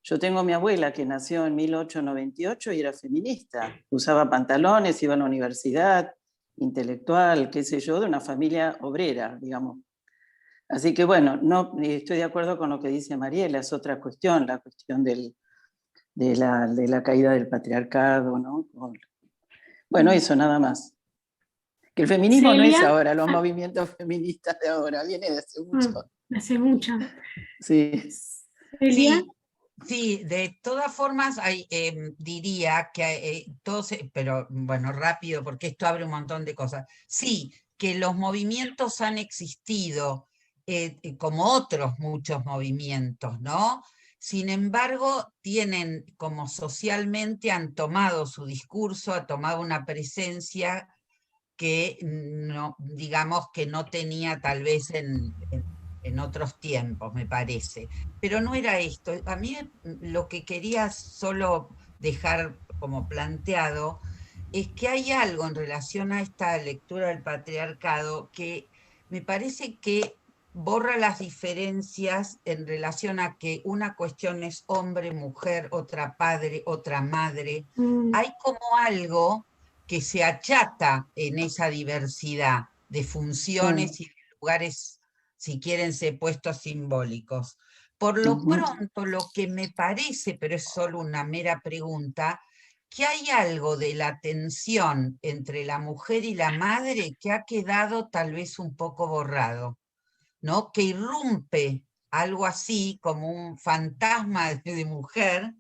Yo tengo a mi abuela que nació en 1898 y era feminista. Usaba pantalones, iba a la universidad, intelectual, qué sé yo, de una familia obrera, digamos. Así que bueno, no estoy de acuerdo con lo que dice Mariela, es otra cuestión, la cuestión de la caída del patriarcado, ¿no? Bueno, eso nada más. Que el feminismo no es ahora, los movimientos feministas de ahora, viene de hace mucho. Hace mucho. Sí. Celia. Sí, de todas formas diría que todos, pero bueno, rápido, porque esto abre un montón de cosas. Sí, que los movimientos han existido, como otros muchos movimientos, ¿no? Sin embargo, tienen como socialmente han tomado su discurso, ha tomado una presencia que no, digamos que no tenía tal vez en otros tiempos, me parece. Pero no era esto. A mí lo que quería solo dejar como planteado es que hay algo en relación a esta lectura del patriarcado que me parece que borra las diferencias en relación a que una cuestión es hombre, mujer, otra padre, otra madre. Hay como algo que se achata en esa diversidad de funciones y de lugares, si quieren ser puestos simbólicos. Por lo pronto, lo que me parece, pero es solo una mera pregunta, que hay algo de la tensión entre la mujer y la madre que ha quedado tal vez un poco borrado, ¿no? Que irrumpe algo así como un fantasma de mujer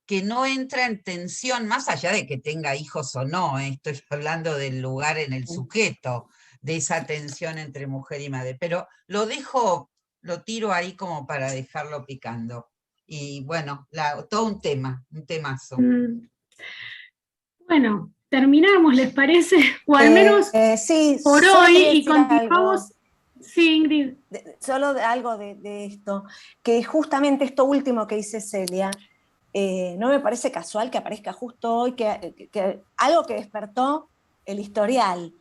que no entra en tensión, más allá de que tenga hijos o no, estoy hablando del lugar en el sujeto, de esa tensión entre mujer y madre, pero lo tiro ahí como para dejarlo picando. Y bueno, todo un temazo. Bueno, terminamos, ¿les parece? O al menos sí, por hoy, y continuamos. Sí, Ingrid. Solo algo de esto, que justamente esto último que dice Celia, no me parece casual que aparezca justo hoy, que algo que despertó el historial,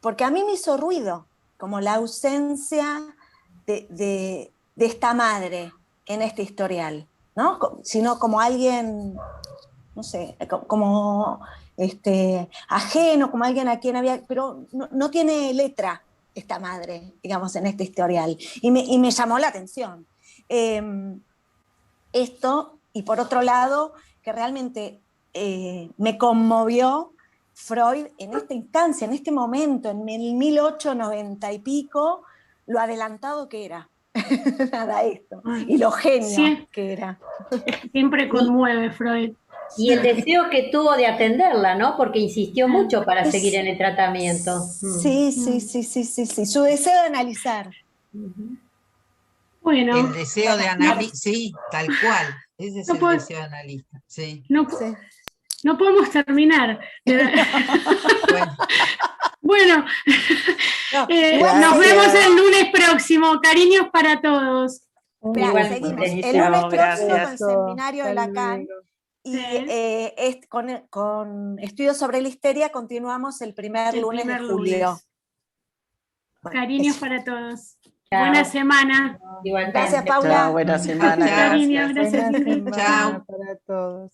porque a mí me hizo ruido, como la ausencia de esta madre en este historial, ¿no? Sino como alguien, no sé, como ajeno, como alguien a quien había, pero no tiene letra esta madre, digamos, en este historial, y me llamó la atención. Esto, y por otro lado, que realmente me conmovió Freud en esta instancia, en este momento, en el 1890 y pico, lo adelantado que era. Nada esto. Y lo genio que era. Siempre conmueve Freud. Y el deseo que tuvo de atenderla, ¿no? Porque insistió mucho para seguir en el tratamiento. Sí. Su deseo de analizar. Bueno. El deseo de analizar, sí, tal cual. Ese es el deseo de analista. Sí. No podemos terminar. Bueno, nos vemos el lunes próximo. Cariños para todos. Seguimos. El lunes próximo con el seminario de Lacan. Y con estudios sobre la histeria continuamos el primer lunes de julio. Cariños para todos. Buena semana. Igualmente. Gracias, Paula. Chao, buena semana. Cariño, gracias. Buena semana Chao. para todos.